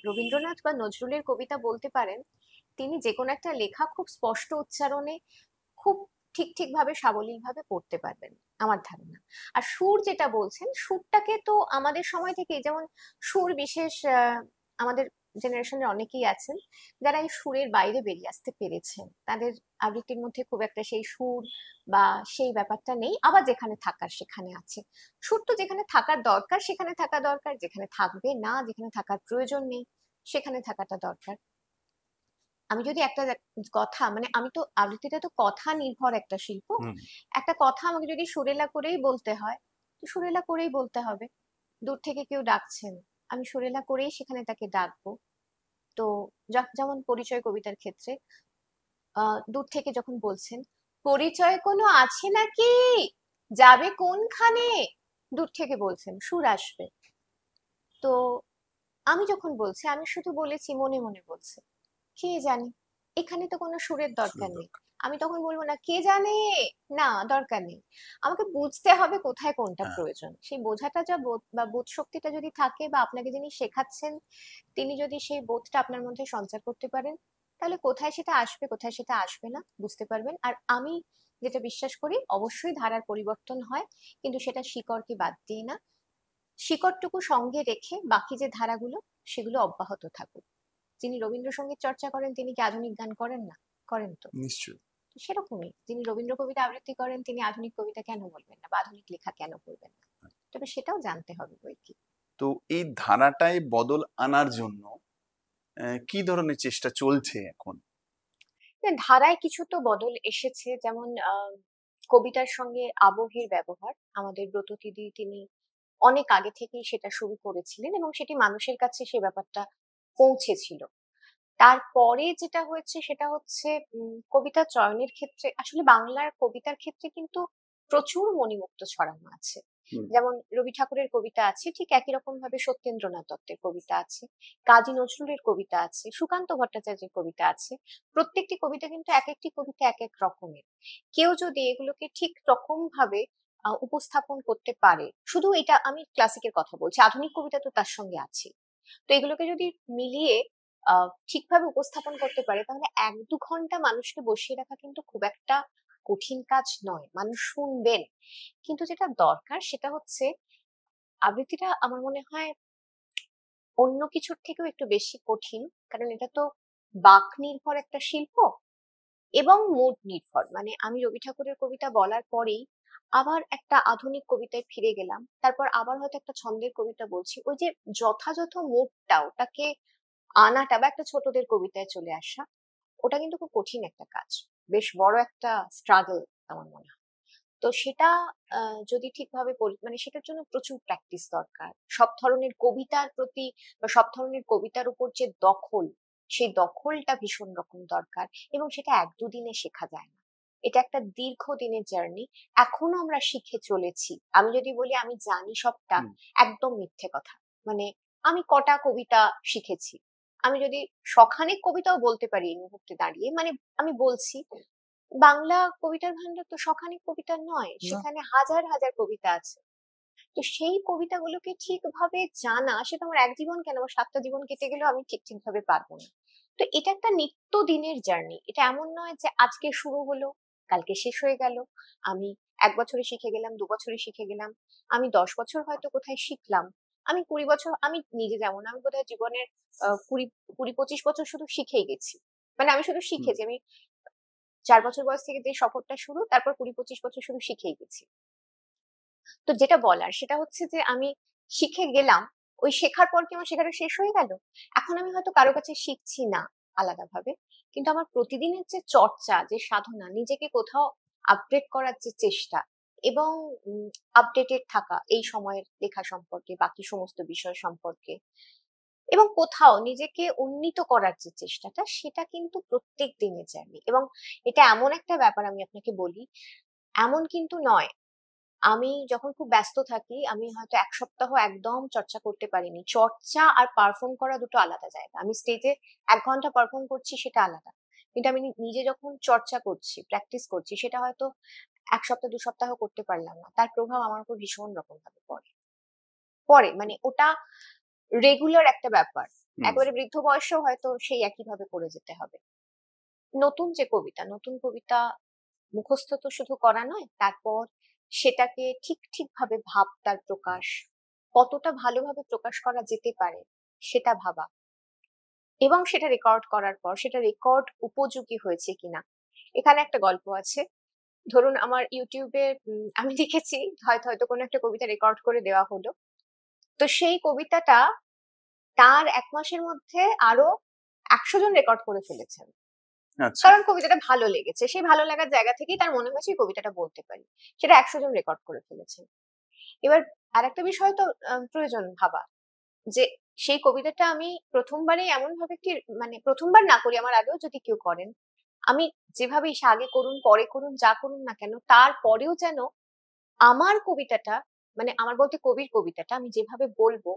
[SPEAKER 2] রবীন্দ্রনাথ বা নজরুলের কবিতা বলতে পারেন, তিনি যে কোনো একটা লেখা খুব স্পষ্ট উচ্চারণে, খুব ঠিকভাবে সাবলীল ভাবে পড়তে পারবেন আমার ধারণা। আর সুর যেটা বলছেন, সুরটাকে তো আমাদের সময় থেকে, যেমন সুর বিশেষ আমাদের জেনারেশনের অনেকেই আছেন যারা এই সুরের বাইরে বেরিয়ে আসতে পেরেছেন, তাদের আবৃত্তির মধ্যে খুব একটা সেই সুর বা সেই ব্যাপারটা নেই, আবার যেখানে থাকার সেখানে আছে। সুর তো যেখানে থাকার দরকার সেখানে থাকা দরকার, যেখানে থাকবে না, যেখানে থাকার প্রয়োজন নেই সেখানে থাকাটা দরকার। আমি যদি একটা কথা, মানে আমি তো আবৃত্তিটা তো কথা নির্ভর একটা শিল্প, একটা কথা আমাকে যদি সুরেলা করেই বলতে হয় তো সুরেলা করেই বলতে হবে। দূর থেকে কেউ ডাকছেন, আমি সুরেলা করেই সেখানে তাকে ডাকবো। তো যেমন পরিচয় কবিতার ক্ষেত্রে দূর থেকে যখন বলছেন, পরিচয় কোনো আছে নাকি, যাবে কোনখানে, দূর থেকে বলছেন, সুর আসবে। তো আমি যখন বলছি, আমি শুধু বলেছি মনে মনে বলছে, কে জানে, এখানে তো কোনো সুরের দরকার নেই। আমি তখন বলবো না কে জানে, না দরকার নেই। আমাকে বুঝতে হবে কোথায় কোনটা প্রয়োজন। সেই বোঝাটা যা বোধ বা বোধ শক্তিটা যদি থাকে, বা আপনাকে যিনি শেখাচ্ছেন তিনি যদি সেই বোধটা আপনার মধ্যে সঞ্চার করতে পারেন, তাহলে কোথায় সেটা আসবে কোথায় সেটা আসবে না বুঝতে পারবেন। আর আমি যেটা বিশ্বাস করি, অবশ্যই ধারার পরিবর্তন হয়, কিন্তু সেটা শিকড়কে বাদ দিয়ে না, শিকড়টুকু সঙ্গে রেখে বাকি যে ধারাগুলো সেগুলো অব্যাহত থাকুক। যিনি রবীন্দ্রসঙ্গীত চর্চা করেন তিনি কি আধুনিক গান করেন না? করেন তো,
[SPEAKER 3] নিশ্চয়ই।
[SPEAKER 2] তো সেরকমই যিনি রবীন্দ্র কবিতা আবৃত্তি করেন তিনি আধুনিক কবিতা কেন বলবেন না, বা আধুনিক লেখা কেন করবেন না? তবে সেটাও জানতে হবে বই কি।
[SPEAKER 3] তো এই ধারাটায় বদল আনার জন্য কি ধরনের চেষ্টা চলছে এখন?
[SPEAKER 2] ধারায় কিছু তো বদল এসেছে, যেমন কবিতার সঙ্গে আবহের ব্যবহার। আমাদের ব্রততিদি তিনি অনেক আগে থেকেই সেটা শুরু করেছিলেন এবং সেটি মানুষের কাছে সে ব্যাপারটা পৌঁছেছিল। তারপরে যেটা হয়েছে সেটা হচ্ছে কবিতা চয়নের ক্ষেত্রে, আসলে বাংলার কবিতার ক্ষেত্রে কিন্তু প্রচুর মণিমুক্ত ছড়ানো আছে। যেমন রবি ঠাকুরের কবিতা আছে, ঠিক একই রকম ভাবে সত্যেন্দ্রনাথ দত্তের কবিতা আছে, কাজী নজরুলের কবিতা আছে, সুকান্ত ভট্টাচার্যের কবিতা আছে। প্রত্যেকটি কবিতা কিন্তু এক একটি কবিতা এক এক রকমের। কেউ যদি এগুলোকে ঠিক রকম ভাবে উপস্থাপন করতে পারে, শুধু এটা আমি ক্লাসিকের কথা বলছি, আধুনিক কবিতা তো তার সঙ্গে আছে, তো এগুলোকে যদি মিলিয়ে ঠিকভাবে উপস্থাপন করতে পারে, তাহলে 1-2 ঘন্টা মানুষকে বসিয়ে রাখা কিন্তু খুব একটা কঠিন কাজ নয়, মানুষ শুনবেন। কিন্তু যেটা দরকার সেটা হচ্ছে, আবৃত্তিটা আমার মনে হয় অন্য কিছুর থেকেও একটু বেশি কঠিন, কারণ এটা তো বাক নির্ভর একটা শিল্প এবং মুড নির্ভর। মানে আমি রবি ঠাকুরের কবিতা বলার পরেই আবার একটা আধুনিক কবিতায় ফিরে গেলাম, তারপর আবার হয়তো একটা ছন্দের কবিতা বলছি, ওই যে যথাযথ মুডটা ওটাকে আনাটা, বা একটা ছোটদের কবিতায় চলে আসা, ওটা কিন্তু খুব কঠিন একটা কাজ, বেশ বড় একটা স্ট্রাগল আমার মনে হয়। তো সেটা যদি ঠিকভাবে মানে সেটার জন্য প্রচুর প্র্যাকটিস দরকার। সব ধরনের কবিতার প্রতি বা সব ধরনের কবিতার উপর যে দখল, সেই দখলটা ভীষণ রকম দরকার, এবং সেটা 1-2 দিনে শেখা যায় না। এটা একটা দীর্ঘদিনের জার্নি। এখনো আমরা শিখে চলেছি। আমি যদি বলি আমি জানি সবটা, একদম মিথ্যে কথা। মানে আমি কটা কবিতা শিখেছি, আমি যদি শখানেক কবিতাও বলতে পারি এই মুহূর্তে দাঁড়িয়ে, মানে আমি বলছি বাংলা কবিতার ভান্ডার তো শখানেক কবিতা নয়, সেখানে হাজার হাজার কবিতা আছে। তো সেই কবিতাগুলোকে ঠিকভাবে জানা, সেটা আমার 1 জীবন কেন, আমার 7টা জীবন কেটে গেলেও আমি ঠিক ভাবে পারবো না। তো এটা একটা নিত্য দিনের জার্নি। এটা এমন নয় যে আজকে শুরু হলো কালকে শেষ হয়ে গেল, আমি 1 বছরে শিখে গেলাম, 2 বছরে শিখে গেলাম, আমি 10 বছর হয়তো কোথায় শিখলাম, আমি 20 বছর, আমি নিজে যেমন, আমি বোধহয় জীবনের 20-25 বছর শুধু শিখেই গেছি। মানে আমি শুধু শিখেছি, আমি 4 বছর বয়স থেকে যে সফরটা শুরু, তারপর 20-25 বছর শুধু শিখেই গেছি। তো যেটা বলার সেটা হচ্ছে যে আমি শিখে গেলাম, ওই শেখার পর কি আমার শেখাটা শেষ হয়ে গেল? এখন আমি হয়তো কারো কাছে শিখছি না আলাদাভাবে, কিন্তু আমার প্রতিদিনের যে চর্চা, যে সাধনা, নিজেকে কোথাও আপডেট করার যে চেষ্টা এবং আপডেটেড থাকা এই সময়ের লেখা সম্পর্কে, বাকি সমস্ত বিষয় সম্পর্কে, এবং কোথাও নিজেকে উন্নীত করার যে চেষ্টাটা, সেটা কিন্তু প্রত্যেক দিনের জার্নি। এবং এটা এমন একটা ব্যাপার, আমি আপনাকে বলি, এমন কিন্তু নয় আমি যখন খুব ব্যস্ত থাকি আমি হয়তো 1 সপ্তাহ একদম চর্চা করতে পারিনি। চর্চা আর পারফর্ম করা দুটো আলাদা জায়গা। আমি স্টেজে 1 ঘন্টা পারফর্ম করছি সেটা আলাদা, কিন্তু আমি নিজে যখন চর্চা করছি, প্র্যাকটিস করছি, সেটা হয়তো 1 সপ্তাহ 2 সপ্তাহ করতে পারলাম না, তার প্রভাব আমার উপর ভীষণ রকম ভাবে পড়ে। মানে ওটা রেগুলার একটা ব্যাপার, একেবারে বৃদ্ধ বয়সেও হয়তো সেই একইভাবে করে যেতে হবে। নতুন কবিতা মুখস্থ তো শুধু করা নয়, তারপর সেটাকে ঠিক ভাবে ভাবতার প্রকাশ, কতটা ভালোভাবে প্রকাশ করা যেতে পারে সেটা ভাবা, এবং সেটা রেকর্ড করার পর সেটা রেকর্ড উপযোগী হয়েছে কিনা। এখানে একটা গল্প আছে। ধরুন আমার ইউটিউবে আমি লিখেছি, হয়তো কোনো একটা কবিতা রেকর্ড করে দেওয়া হলো, তো সেই কবিতাটা তার 1 মাসের মধ্যে আরো 100 জন রেকর্ড করে ফেলেছেন,
[SPEAKER 3] আচ্ছা
[SPEAKER 2] কারণ কবিতাটা ভালো লেগেছে। সেই ভালো লাগার জায়গা থেকেই তার মনে হয়েছে এই কবিতাটা বলতে পারি, সেটা 100 জন রেকর্ড করে ফেলেছেন। এবার আরেকটা বিষয় তো প্রয়োজন ভাবা, যে সেই কবিতাটা আমি প্রথমবারে এমন ভাবে একটি, মানে প্রথমবার না করি, আমার আগেও যদি কেউ করেন, আমি যেভাবে সে আগে করুন পরে করুন যা করুন না কেন, তারপরেও যেন আমার কবিতাটা, মানে আমার বলতে কবির কবিতাটা আমি যেভাবে বলবো,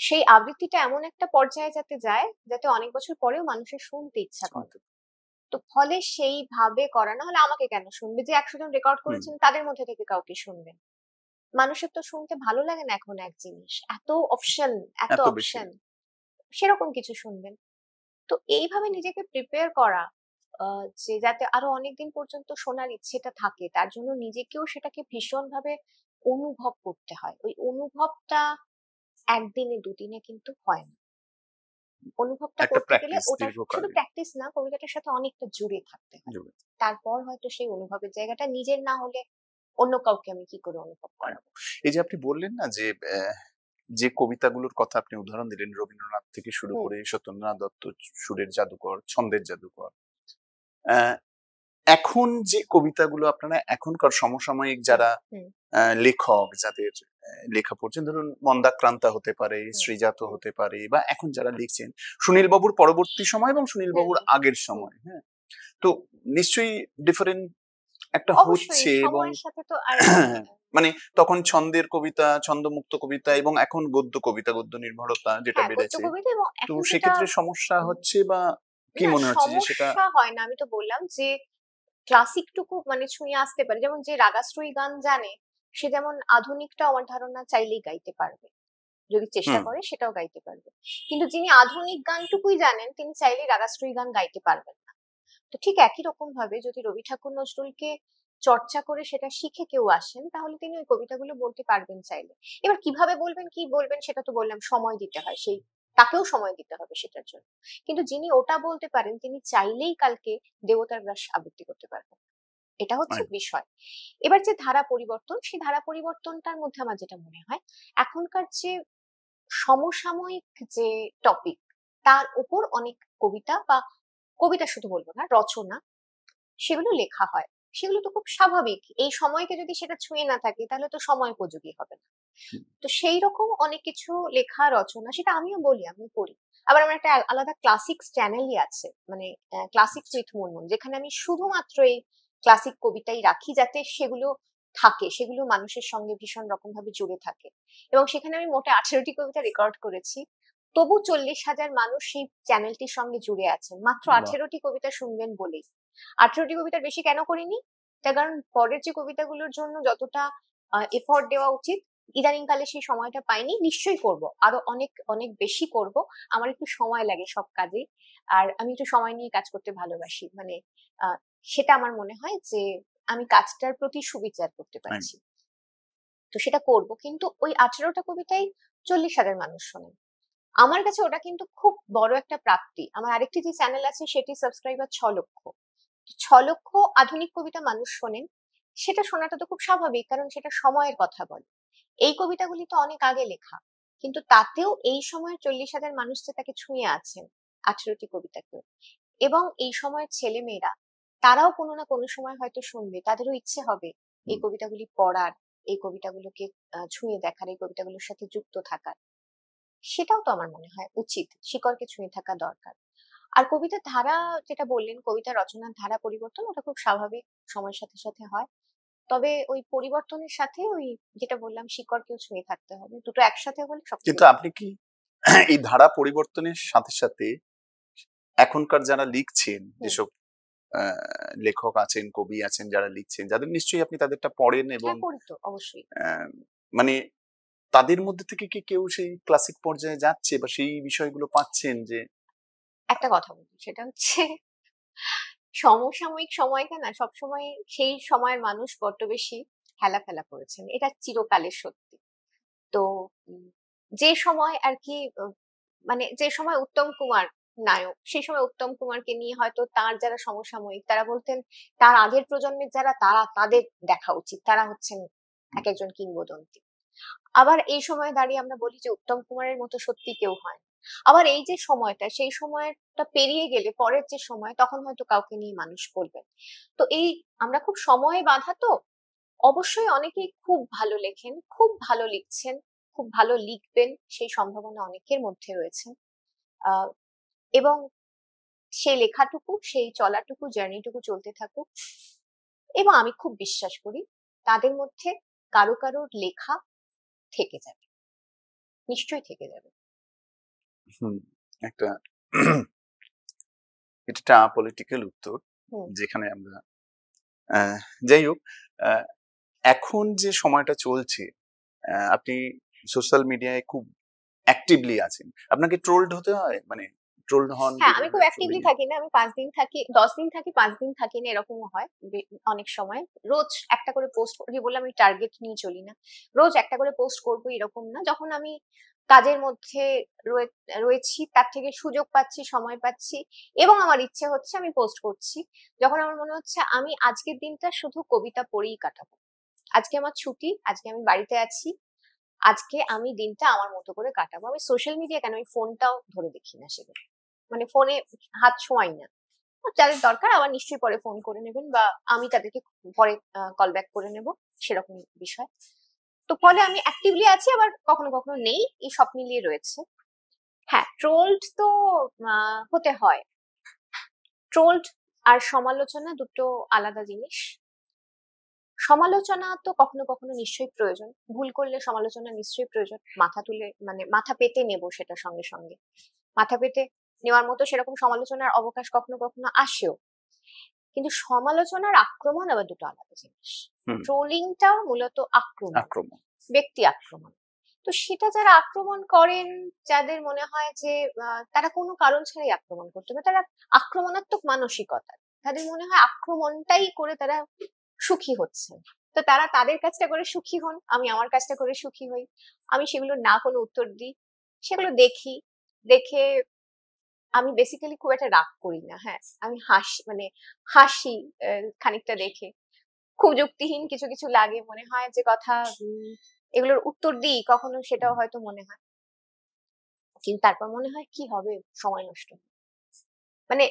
[SPEAKER 2] সেই আবৃত্তিটা এমন একটা পর্যায়ে যাতে যায় যাতে অনেক বছর পরেও মানুষের শুনতে ইচ্ছা করে। তো ফলে সেইভাবে করা, না হলে আমাকে কেন শুনবে? যে 100 জন রেকর্ড করেছেন তাদের মধ্যে থেকে কাউকে শুনবেন। মানুষের তো শুনতে ভালো লাগে না এখন এক জিনিস, এত অপশন, এত
[SPEAKER 3] এত বেশি।
[SPEAKER 2] অপশন, সেরকম কিছু শুনবেন। তো এইভাবে নিজেকে প্রিপেয়ার করা, যে যাতে আরো অনেকদিন পর্যন্ত শোনার ইচ্ছেটা থাকে, তার জন্য নিজেকেও সেটাকে ভীষণ ভাবে অনুভব করতে হয়। ওই অনুভবটা একদিনে দুদিনে কিন্তু হয় না। অনুভবটা
[SPEAKER 3] একটা
[SPEAKER 2] করতে গেলে
[SPEAKER 3] প্র্যাকটিস,
[SPEAKER 2] ওটা শুধু
[SPEAKER 3] দীর্ঘকালীন।
[SPEAKER 2] প্র্যাকটিস না, কবিতাটার সাথে অনেকটা জুড়ে থাকতে হয়। তারপর হয়তো সেই অনুভবের জায়গাটা নিজের না হলে অন্য কাউকে আমি কি করে অনুভব করাবো।
[SPEAKER 3] এই যে আপনি বললেন না যে যে কবিতাগুলোর কথা আপনি উদাহরণ দিলেন, রবীন্দ্রনাথ থেকে শুরু
[SPEAKER 2] হুম,
[SPEAKER 3] করে সত্যেন্দ্রনাথ দত্ত, সুরের জাদুকর, ছন্দের জাদুকর, আহ, এখন যে কবিতাগুলো আপনারা এখনকার সমসাময়িক যারা
[SPEAKER 2] হুম,
[SPEAKER 3] লেখক, যাদের লেখা পড়ছেন, ধরুন মন্দাক্রান্তা হতে পারে,
[SPEAKER 2] হুম,
[SPEAKER 3] শ্রীজাত
[SPEAKER 2] হুম,
[SPEAKER 3] হতে পারে, বা এখন যারা লিখছেন সুনীল বাবুর পরবর্তী সময় এবং সুনীল
[SPEAKER 2] হুম,
[SPEAKER 3] বাবুর
[SPEAKER 2] হুম,
[SPEAKER 3] আগের
[SPEAKER 2] হুম।
[SPEAKER 3] সময়, হ্যাঁ, তো নিশ্চয়ই ডিফারেন্ট একটা
[SPEAKER 2] অবশ্যই
[SPEAKER 3] হচ্ছে। এবং
[SPEAKER 2] সময়ের সাথে তো আর
[SPEAKER 3] মানে তখন ছন্দের কবিতা, ছন্দমুক্ত কবিতা, এবং এখন গদ্য কবিতা, গদ্য নির্ভরতা যেটা
[SPEAKER 2] হ্যাঁ, গদ্য
[SPEAKER 3] বেড়েছে,
[SPEAKER 2] কবিতা, এবং
[SPEAKER 3] তো
[SPEAKER 2] এখন যেটা
[SPEAKER 3] সেক্ষেত্রে সমস্যা হচ্ছে, বা কি
[SPEAKER 2] না
[SPEAKER 3] মনে হচ্ছে যে সেটা?
[SPEAKER 2] সমস্যা হয় না, আমি তো বললাম যে ক্লাসিক টুকু মানে ছুঁয়ে আসতে পারে। যেমন যে রাগাশ্রয়ী গান জানে, সে যেমন আধুনিকটা আমার ধারণা চাইলেই গাইতে পারবে, যদি চেষ্টা
[SPEAKER 3] হুম,
[SPEAKER 2] করে সেটাও গাইতে পারবে। কিন্তু যিনি আধুনিক গানটুকুই জানেন তিনি চাইলেই রাগাশ্রয়ী গান গাইতে পারবেন না। তো ঠিক একই রকম ভাবে যদি রবি ঠাকুর নজরুলকে চর্চা করে সেটা শিখে কেউ আসেন, তাহলে তিনি ওই কবিতাগুলো বলতে পারবেন চাইলে। এবার কিভাবে বলবেন, কি বলবেন, সেটা তো বললাম সময় দিতে হয়, সেই তাকেও সময় দিতে হবে সেটার জন্য। কিন্তু যিনি ওটা বলতে পারেন তিনি চাইলেই কালকে দেবতার গ্রাস আবৃত্তি করতে পারবেন, এটা হচ্ছে
[SPEAKER 3] একদম।
[SPEAKER 2] বিষয়। এবার যে ধারা পরিবর্তন, সেই ধারা পরিবর্তনটার মধ্যে আমার যেটা মনে হয়, এখনকার যে সমসাময়িক যে টপিক, তার উপর অনেক কবিতা, বা কবিতা শুধু বলবো না, রচনা, সেগুলো লেখা হয়। সেগুলো তো খুব স্বাভাবিক, এই সময়কে যদি সেটা ছুঁয়ে না থাকে তাহলে তো সময় উপযোগী হবে না। তো সেই রকম অনেক কিছু লেখা রচনা, সেটা আমিও বলি, আমি পড়ি। আবার আমার একটা আলাদা ক্লাসিক্স চ্যানেলই আছে, মানে ক্লাসিক্স উইথ মুনমুন, যেখানে আমি শুধুমাত্র এই ক্লাসিক কবিতাই রাখি, যাতে সেগুলো থাকে, সেগুলো মানুষের সঙ্গে ভীষণ রকম ভাবে জুড়ে থাকে। এবং সেখানে আমি মোটে 18টি কবিতা রেকর্ড করেছি, তবু 40,000 মানুষ সেই চ্যানেলটির সঙ্গে জুড়ে আছেন, মাত্র
[SPEAKER 3] বাহ।
[SPEAKER 2] 18টি কবিতা শুনবেন বলেই। 18টি কবিতার বেশি কেন করিনি, তার কারণ পরের যে কবিতাগুলোর জন্য যতটা এফোর্ট দেওয়া উচিত, ইদানিং কালে সেই সময়টা পাইনি। নিশ্চয়ই করব, আরো অনেক অনেক বেশি করব। আমার একটু সময় লাগে সব কাজে, আর আমি একটু সময় নিয়ে কাজ করতে ভালোবাসি, মানে সেটা আমার মনে হয় যে আমি কাজটার প্রতি সুবিচার করতে পারছি, তো সেটা করব। কিন্তু ওই 18টা কবিতাই 40,000 মানুষ শোনেন, আমার কাছে ওটা কিন্তু খুব বড় একটা প্রাপ্তি। আমার আরেকটি যে চ্যানেল আছে সেটি সাবস্ক্রাইবার 6 লক্ষ। 6 লক্ষ আধুনিক কবিতা মানুষ শোনেন, সেটা শোনাটা তো খুব স্বাভাবিক, কারণ সেটা সময়ের কথা বলে। এই কবিতাগুলি তো অনেক আগে লেখা, কিন্তু তাতেও এই সময়ের 40,000 মানুষ যে তাকে ছুঁয়ে আছেন 18টি কবিতাকেও। এবং এই সময়ের ছেলে মেয়েরা, তারাও কোনো না কোনো সময় হয়তো শুনবে, তাদেরও ইচ্ছে হবে এই কবিতাগুলি পড়ার, এই কবিতাগুলোকে ছুঁয়ে দেখার, এই কবিতাগুলোর সাথে যুক্ত থাকার। সেটাও তো আমার মনে হয় উচিত, শিকড়কে ছুঁয়ে থাকা দরকার। আর কবিতার ধারা, যেটা বললেন কবিতা রচনার ধারা পরিবর্তন, ওটা খুব স্বাভাবিক, সময়ের সাথে সাথে হয়। তবে ওই পরিবর্তনের সাথে ওই যেটা বললাম শিকড়কেও ছুঁয়ে থাকতে হবে, দুটো একসাথে হলে
[SPEAKER 3] কিন্তু
[SPEAKER 2] সবচেয়ে
[SPEAKER 3] আপনি কি এই ধারা পরিবর্তনের সাথে সাথে এখনকার যারা লিখছেন,
[SPEAKER 2] হুম,
[SPEAKER 3] যেসব লেখক আছেন, কবি আছেন যারা লিখছেন, যাদের নিশ্চয়ই আপনি তাদেরটা পড়েন, এবং
[SPEAKER 2] হ্যাঁ করি তো অবশ্যই।
[SPEAKER 3] আহ, মানে তাদের মধ্যে থেকে কি কেউ সেই ক্লাসিক পর্যায়ে যাচ্ছে, বা সেই বিষয়গুলো পাচ্ছেন যে?
[SPEAKER 2] একটা কথা বলি, সেটা হচ্ছে সমসাময়িক সময়টা না সবসময় সেই সময়ের মানুষ বড্ড বেশি হেলাফেলা করেছেন, এটা চিরকালের সত্যি। তো যে সময় আর কি মানে যে সময় উত্তম কুমার নায়ক, সেই সময় উত্তম কুমারকে নিয়ে হয়তো তার যারা সমসাময়িক তারা বলতেন তার আগের প্রজন্মের যারা তারা তাদের দেখা উচিত, তারা হচ্ছেন এক একজন কিংবদন্তি। আবার এই সময় দাঁড়িয়ে আমরা বলি যে উত্তম কুমারের মতো সত্যি কেউ হয় না। আবার এই যে সময়টা, সেই সময়টা পেরিয়ে গেলে পরের যে সময়, তখন হয়তো কাউকে নিয়ে মানুষ বলবেন। তো এই আমরা খুব সময়ে বাঁধা তো। অবশ্যই অনেকেই খুব ভালো লেখেন, খুব ভালো লিখছেন, খুব ভালো লিখবেন, সেই সম্ভাবনা অনেকের মধ্যে রয়েছে। এবং সেই লেখাটুকু, সেই চলাটুকু, জার্নিটুকু চলতে থাকুক। এবং আমি খুব বিশ্বাস করি তাদের মধ্যে কারো কারোর লেখা থেকে যাবে, নিশ্চয়ই থেকে যাবে।
[SPEAKER 3] একটা এটা পলিটিক্যাল উত্তর, যেখানে আমরা যাই হোক, এখন যে সময়টা চলছে, আপনি সোশ্যাল মিডিয়ায় খুব অ্যাক্টিভলি আছেন, আপনাকে ট্রোলড হতে হয়, মানে ট্রোলড হন?
[SPEAKER 2] হ্যাঁ, আমি খুব অ্যাক্টিভলি থাকি না, আমি 5 দিন থাকি, 10 দিন থাকি, 5 দিন থাকি না, এরকমও হয় অনেক সময়। রোজ একটা করে পোস্ট করি, বললাম আমি টার্গেট নিয়ে চলি না, রোজ একটা করে পোস্ট করবো এরকম না। যখন আমি কাজের মধ্যে রয়েছি, তার থেকে সুযোগ পাচ্ছি, সময় পাচ্ছি এবং আমার ইচ্ছে হচ্ছে, আমি পোস্ট করছি। যখন আমার মনে হচ্ছে আমি আজকের দিনটা শুধু কবিতা পড়েই কাটাবো, আজকে আমার ছুটি, আজকে আমি বাড়িতে আছি, আজকে আমি দিনটা আমার মতো করে কাটাবো, আমি সোশ্যাল মিডিয়া কেন, আমি ফোনটাও ধরে দেখি না সেগুলো, মানে ফোনে হাত ছোঁয়াই না। যাদের দরকার আবার নিশ্চয়ই পরে ফোন করে নেবেন, বা আমি তাদেরকে পরে কল ব্যাক করে নেব, সেরকম বিষয়। তো ফলে আমি অ্যাক্টিভলি আছি, আবার কখনো কখনো নেই, এই সব মিলিয়ে রয়েছে। হ্যাঁ, ট্রোলড তো হতে হয়। ট্রোলড আর সমালোচনা দুটো আলাদা জিনিস। সমালোচনা তো কখনো কখনো নিশ্চয়ই প্রয়োজন, ভুল করলে সমালোচনা নিশ্চয়ই প্রয়োজন, মাথা তুলে মানে মাথা পেতে নেব, সেটা সঙ্গে সঙ্গে মাথা পেতে নেওয়ার মতো সেরকম সমালোচনার অবকাশ কখনো কখনো আসেও। কিন্তু সমালোচনার আক্রমণ আবার দুটো আলাদা জিনিস। ট্রোলিংটাও মূলত আক্রমণ, ব্যক্তি আক্রমণ। তো সেটা যারা আক্রমণ করেন, যাদের মনে হয় যে তারা কোনো কারণ ছাড়াই আক্রমণ করতে হবে, তারা আক্রমণাত্মক মানসিকতা, তাদের মনে হয় আক্রমণটাই করে তারা সুখী হচ্ছে, তো তারা তাদের কাজটা করে সুখী হন, আমি আমার কাজটা করে সুখী হই। আমি সেগুলো না কোনো উত্তর দিই, সেগুলো দেখি, দেখে আমি বেসিক্যালি খুব একটা রাগ করি না। হ্যাঁ, আমি হাসি খানিকটা দেখে। খুব যুক্তিহীন কিছু কিছু লাগে, মনে হয় যে কথা এগুলোর উত্তর দিই, কখনো সেটাও হয়তো মনে হয়, কিন্তু তারপর মনে হয় কি হবে, সময় নষ্ট। মানে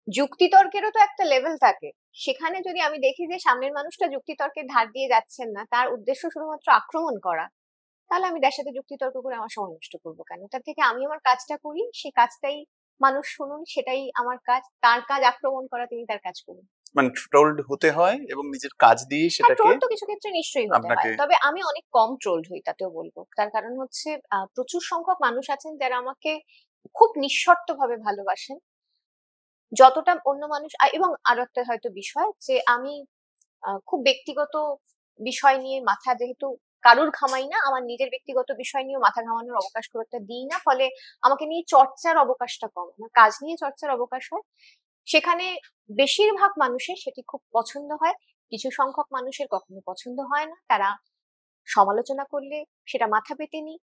[SPEAKER 2] যুক্তিতর্কেরও তো একটা লেভেল থাকে, সেখানে যদি আমি দেখি যে সামনের মানুষটা যুক্তিতর্কের ধার দিয়ে যাচ্ছেন না, তার উদ্দেশ্য শুধুমাত্র আক্রমণ করা, তাহলে আমি তার সাথে যুক্তিতর্ক করে আমার সময় নষ্ট করবো কেন? তার থেকে আমি আমার কাজটা করি, সেই কাজটাই মানুষ শুনুন, সেটাই আমার কাজ। তার কাজ আক্রমণ করা, তিনি তার কাজ করুন।
[SPEAKER 3] মানে ট্রোলড হতে হয় এবং নিজের কাজ দিয়ে সেটাকে।
[SPEAKER 2] ট্রোল তো কিছু ক্ষেত্রে নিশ্চয়ই হতে হয়, তবে আমি অনেক কম ট্রোলড হই, তাতেও বলবো। তার কারণ হচ্ছে প্রচুর সংখ্যক মানুষ আছেন যারা আমাকে খুব নিঃশর্ত ভাবে ভালোবাসেন, যতটা অন্য মানুষ। এবং আরো একটা হয়তো বিষয় যে আমি খুব ব্যক্তিগত বিষয় নিয়ে মাথা যেহেতু কারুর ঘামাই না, আমার নিজের ব্যক্তিগত বিষয় নিয়ে মাথা ঘামানোর অবকাশ খুব একটা দিই না, ফলে আমাকে নিয়ে চর্চার অবকাশটা কম, আমার কাজ নিয়ে চর্চার অবকাশ হয়। সেখানে বেশিরভাগ মানুষের সেটি খুব পছন্দ হয়, কিছু সংখ্যক মানুষের কখনো পছন্দ হয় না। তারা সমালোচনা করলে সেটা মাথা পেতে নি,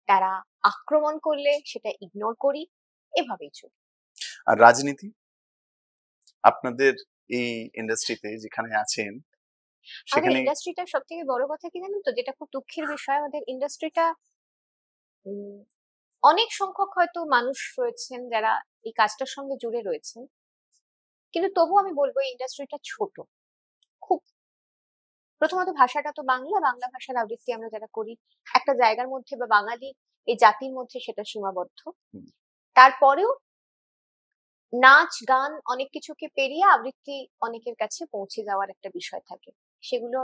[SPEAKER 2] তারা আক্রমণ করলে সেটা ইগনোর করি, এভাবেই চলি।
[SPEAKER 3] আর রাজনীতি, আপনাদের এই ইন্ডাস্ট্রিতে যেখানে আছেন,
[SPEAKER 2] আমাদের ইন্ডাস্ট্রিটা সব থেকে বড় কথা কি জানেন তো, যেটা খুব দুঃখের বিষয়, আমাদের ইন্ডাস্ট্রিটা অনেক সংখ্যক হয়তো মানুষ রয়েছেন যারা এই কাজটার সঙ্গে জুড়ে রয়েছেন, কিন্তু তবু আমি বলবো এই ইন্ডাস্ট্রিটা ছোট খুব। প্রথমত ভাষাটা তো বাংলা, বাংলা ভাষার আবৃত্তি আমরা যারা করি একটা জায়গার মধ্যে বা বাঙালি এই জাতির মধ্যে, সেটা সীমাবদ্ধ। তারপরেও নাচ গান অনেক কিছুকে পেরিয়ে আবৃত্তি অনেকের কাছে পৌঁছে যাওয়ার একটা বিষয় থাকে, সেগুলো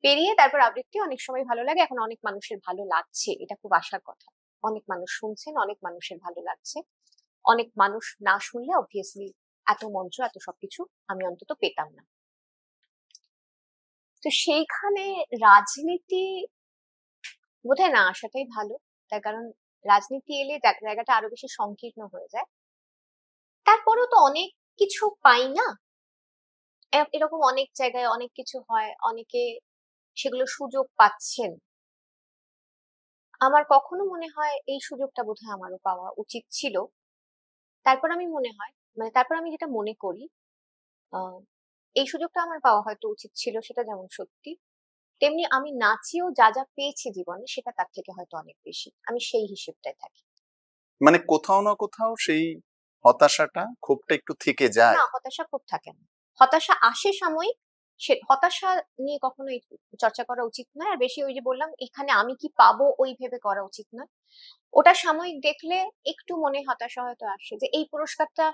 [SPEAKER 2] পেরিয়ে তারপর আবৃত্তি অনেক সময় ভালো লাগে। এখন অনেক মানুষের ভালো লাগছে, এটা খুব আশার কথা। অনেক মানুষ শুনছেন, অনেক মানুষের ভালো লাগছে। অনেক মানুষ না শুনলে অবভিয়াসলি এত মঞ্চ, এত সবকিছু আমি অন্তত পেতাম না। তো সেইখানে রাজনীতি বোধহয় না আসাটাই ভালো, তার কারণ রাজনীতি এলে জায়গাটা আরো বেশি সংকীর্ণ হয়ে যায়। তারপরেও তো অনেক কিছু পাই না, এরকম অনেক জায়গায় অনেক কিছু হয়, অনেকে সেগুলো সুযোগ পাচ্ছেন। আমার কখনো মনে হয় এই সুযোগটা বোধহয় আমারও পাওয়া উচিত ছিল। তারপর আমি মনে হয়, মানে তারপর আমি যেটা মনে করি, আহ এই সুযোগটা আমার পাওয়া হয়তো উচিত ছিল, সেটা যেমন সত্যি, তেমনি আমি নাচিয়েও যা যা পেয়েছি জীবনে সেটা তার থেকে হয়তো অনেক বেশি। আমি সেই হিসেবটাই থাকি।
[SPEAKER 3] মানে কোথাও না কোথাও সেই হতাশাটা, ক্ষোভটা একটু থেকে যায়।
[SPEAKER 2] না, হতাশা খুব থাকে না, হতাশা আসে সাময়িক। সে হতাশা নিয়ে কখনোই চর্চা করা উচিত নয়। আর বেশি ওই যে বললাম এখানে আমি কি পাবো ওই ভেবে করা উচিত নয়। ওটা সাময়িক দেখলে একটু মনে হতাশা হয়তো আসে, যে এই পুরস্কারটা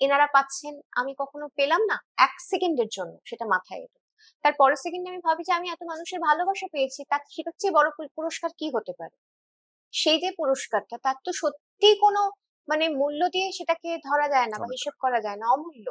[SPEAKER 2] এনারা পাচ্ছেন, আমি কখনো পেলাম না, 1 সেকেন্ডের জন্য সেটা মাথায় এলো। তার পরের সেকেন্ডে আমি ভাবি যে আমি এত মানুষের ভালোবাসা পেয়েছি, তার সেটার চেয়ে বড় পুরস্কার কি হতে পারে। সেই যে পুরস্কারটা, তার তো সত্যি কোনো মানে মূল্য দিয়ে সেটাকে ধরা যায় না বা হিসেব করা যায় না, অমূল্য।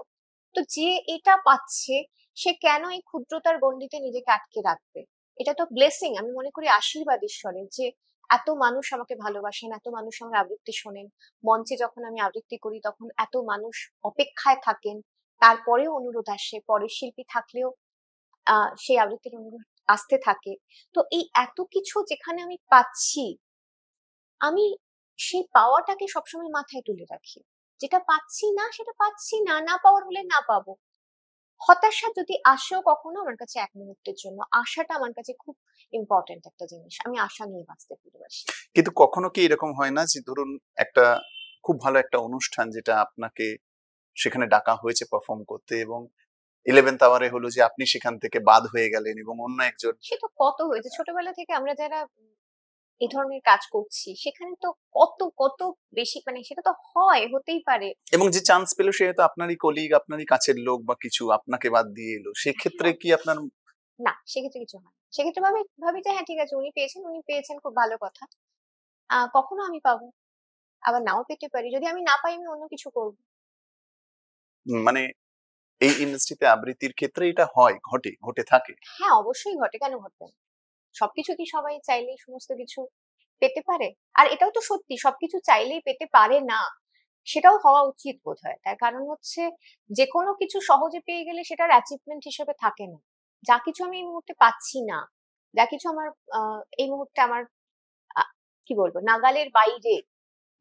[SPEAKER 2] তো যে এটা পাচ্ছে সে কেন এই ক্ষুদ্রতার গণ্ডিতে নিজেকে আটকে রাখবে? এটা তো ব্লেসিং, আমি মনে করি আশীর্বাদ ঈশ্বরের, যে এত মানুষ আমাকে ভালোবাসেন, এত মানুষ আমার আবৃত্তি শোনেন, মঞ্চে যখন আমি আবৃত্তি করি তখন এত মানুষ অপেক্ষায় থাকেন, তারপরেও অনুরোধ আসে, পরের শিল্পী থাকলেও সেই আবৃত্তির অনুরোধ আসতে থাকে। তো এই এত কিছু যেখানে আমি পাচ্ছি, আমি সেই পাওয়াটাকে সবসময় মাথায় তুলে রাখি। যেটা পাচ্ছি না সেটা পাচ্ছি না, না পাওয়ার হলে না পাবো। হতাশা যদি আসেও কখনো আমার কাছে 1 মুহূর্তের জন্য, আশাটা আমার কাছে খুব ইম্পর্টেন্ট একটা জিনিস। আমি আশা নিয়ে বাঁচতে ভালোবাসি।
[SPEAKER 3] কিন্তু কখনো কি এরকম হয় না যে ধরুন একটা খুব ভালো একটা অনুষ্ঠান যেটা আপনাকে সেখানে ডাকা হয়েছে পারফর্ম করতে, এবং 11th আওয়ারে হলো যে আপনি সেখান থেকে বাদ হয়ে গেলেন এবং অন্য একজন।
[SPEAKER 2] সে তো কত হয়েছে, ছোটবেলা থেকে আমরা যারা এই ধরনের কাজ করছি সেখানে তো কত কত বেশি, মানে সেটা তো হয়, হতেই পারে।
[SPEAKER 3] এবং যে চান্স পেলো সে হয়তো আপনারই কলিগ, আপনারই কাছের লোক বা কিছু, আপনাকে বাদ দিয়ে এলো, সেক্ষেত্রে কি আপনার?
[SPEAKER 2] না, সেক্ষেত্রে কিছু হয় না। সেক্ষেত্রে ভাবি ভাবি যে হ্যাঁ ঠিক আছে, উনি পেয়েছেন খুব ভালো কথা। কখনো আমি পাবো, আবার নাও পেতে পারি। যদি আমি না পাই আমি অন্য কিছু করবো।
[SPEAKER 3] মানে এই ইন্ডাস্ট্রিতে আবৃত্তির ক্ষেত্রে এটা হয়, ঘটে থাকে।
[SPEAKER 2] হ্যাঁ অবশ্যই ঘটে, কেন ঘটবে না? সবকিছু কি সবাই চাইলেই সমস্ত কিছু পেতে পারে? আর এটাও তো সত্যি, সবকিছু চাইলেই পেতে পারে না। সেটাও হওয়া উচিত বোধহয়। তার কারণ হচ্ছে যে কোনো কিছু সহজে পেয়ে গেলে সেটার অ্যাচিভমেন্ট হিসেবে থাকে না। যা কিছু আমি এই মুহূর্তে পাচ্ছি না, যা কিছু আমার এই মুহূর্তে আমার কি বলবো নাগালের বাইরে,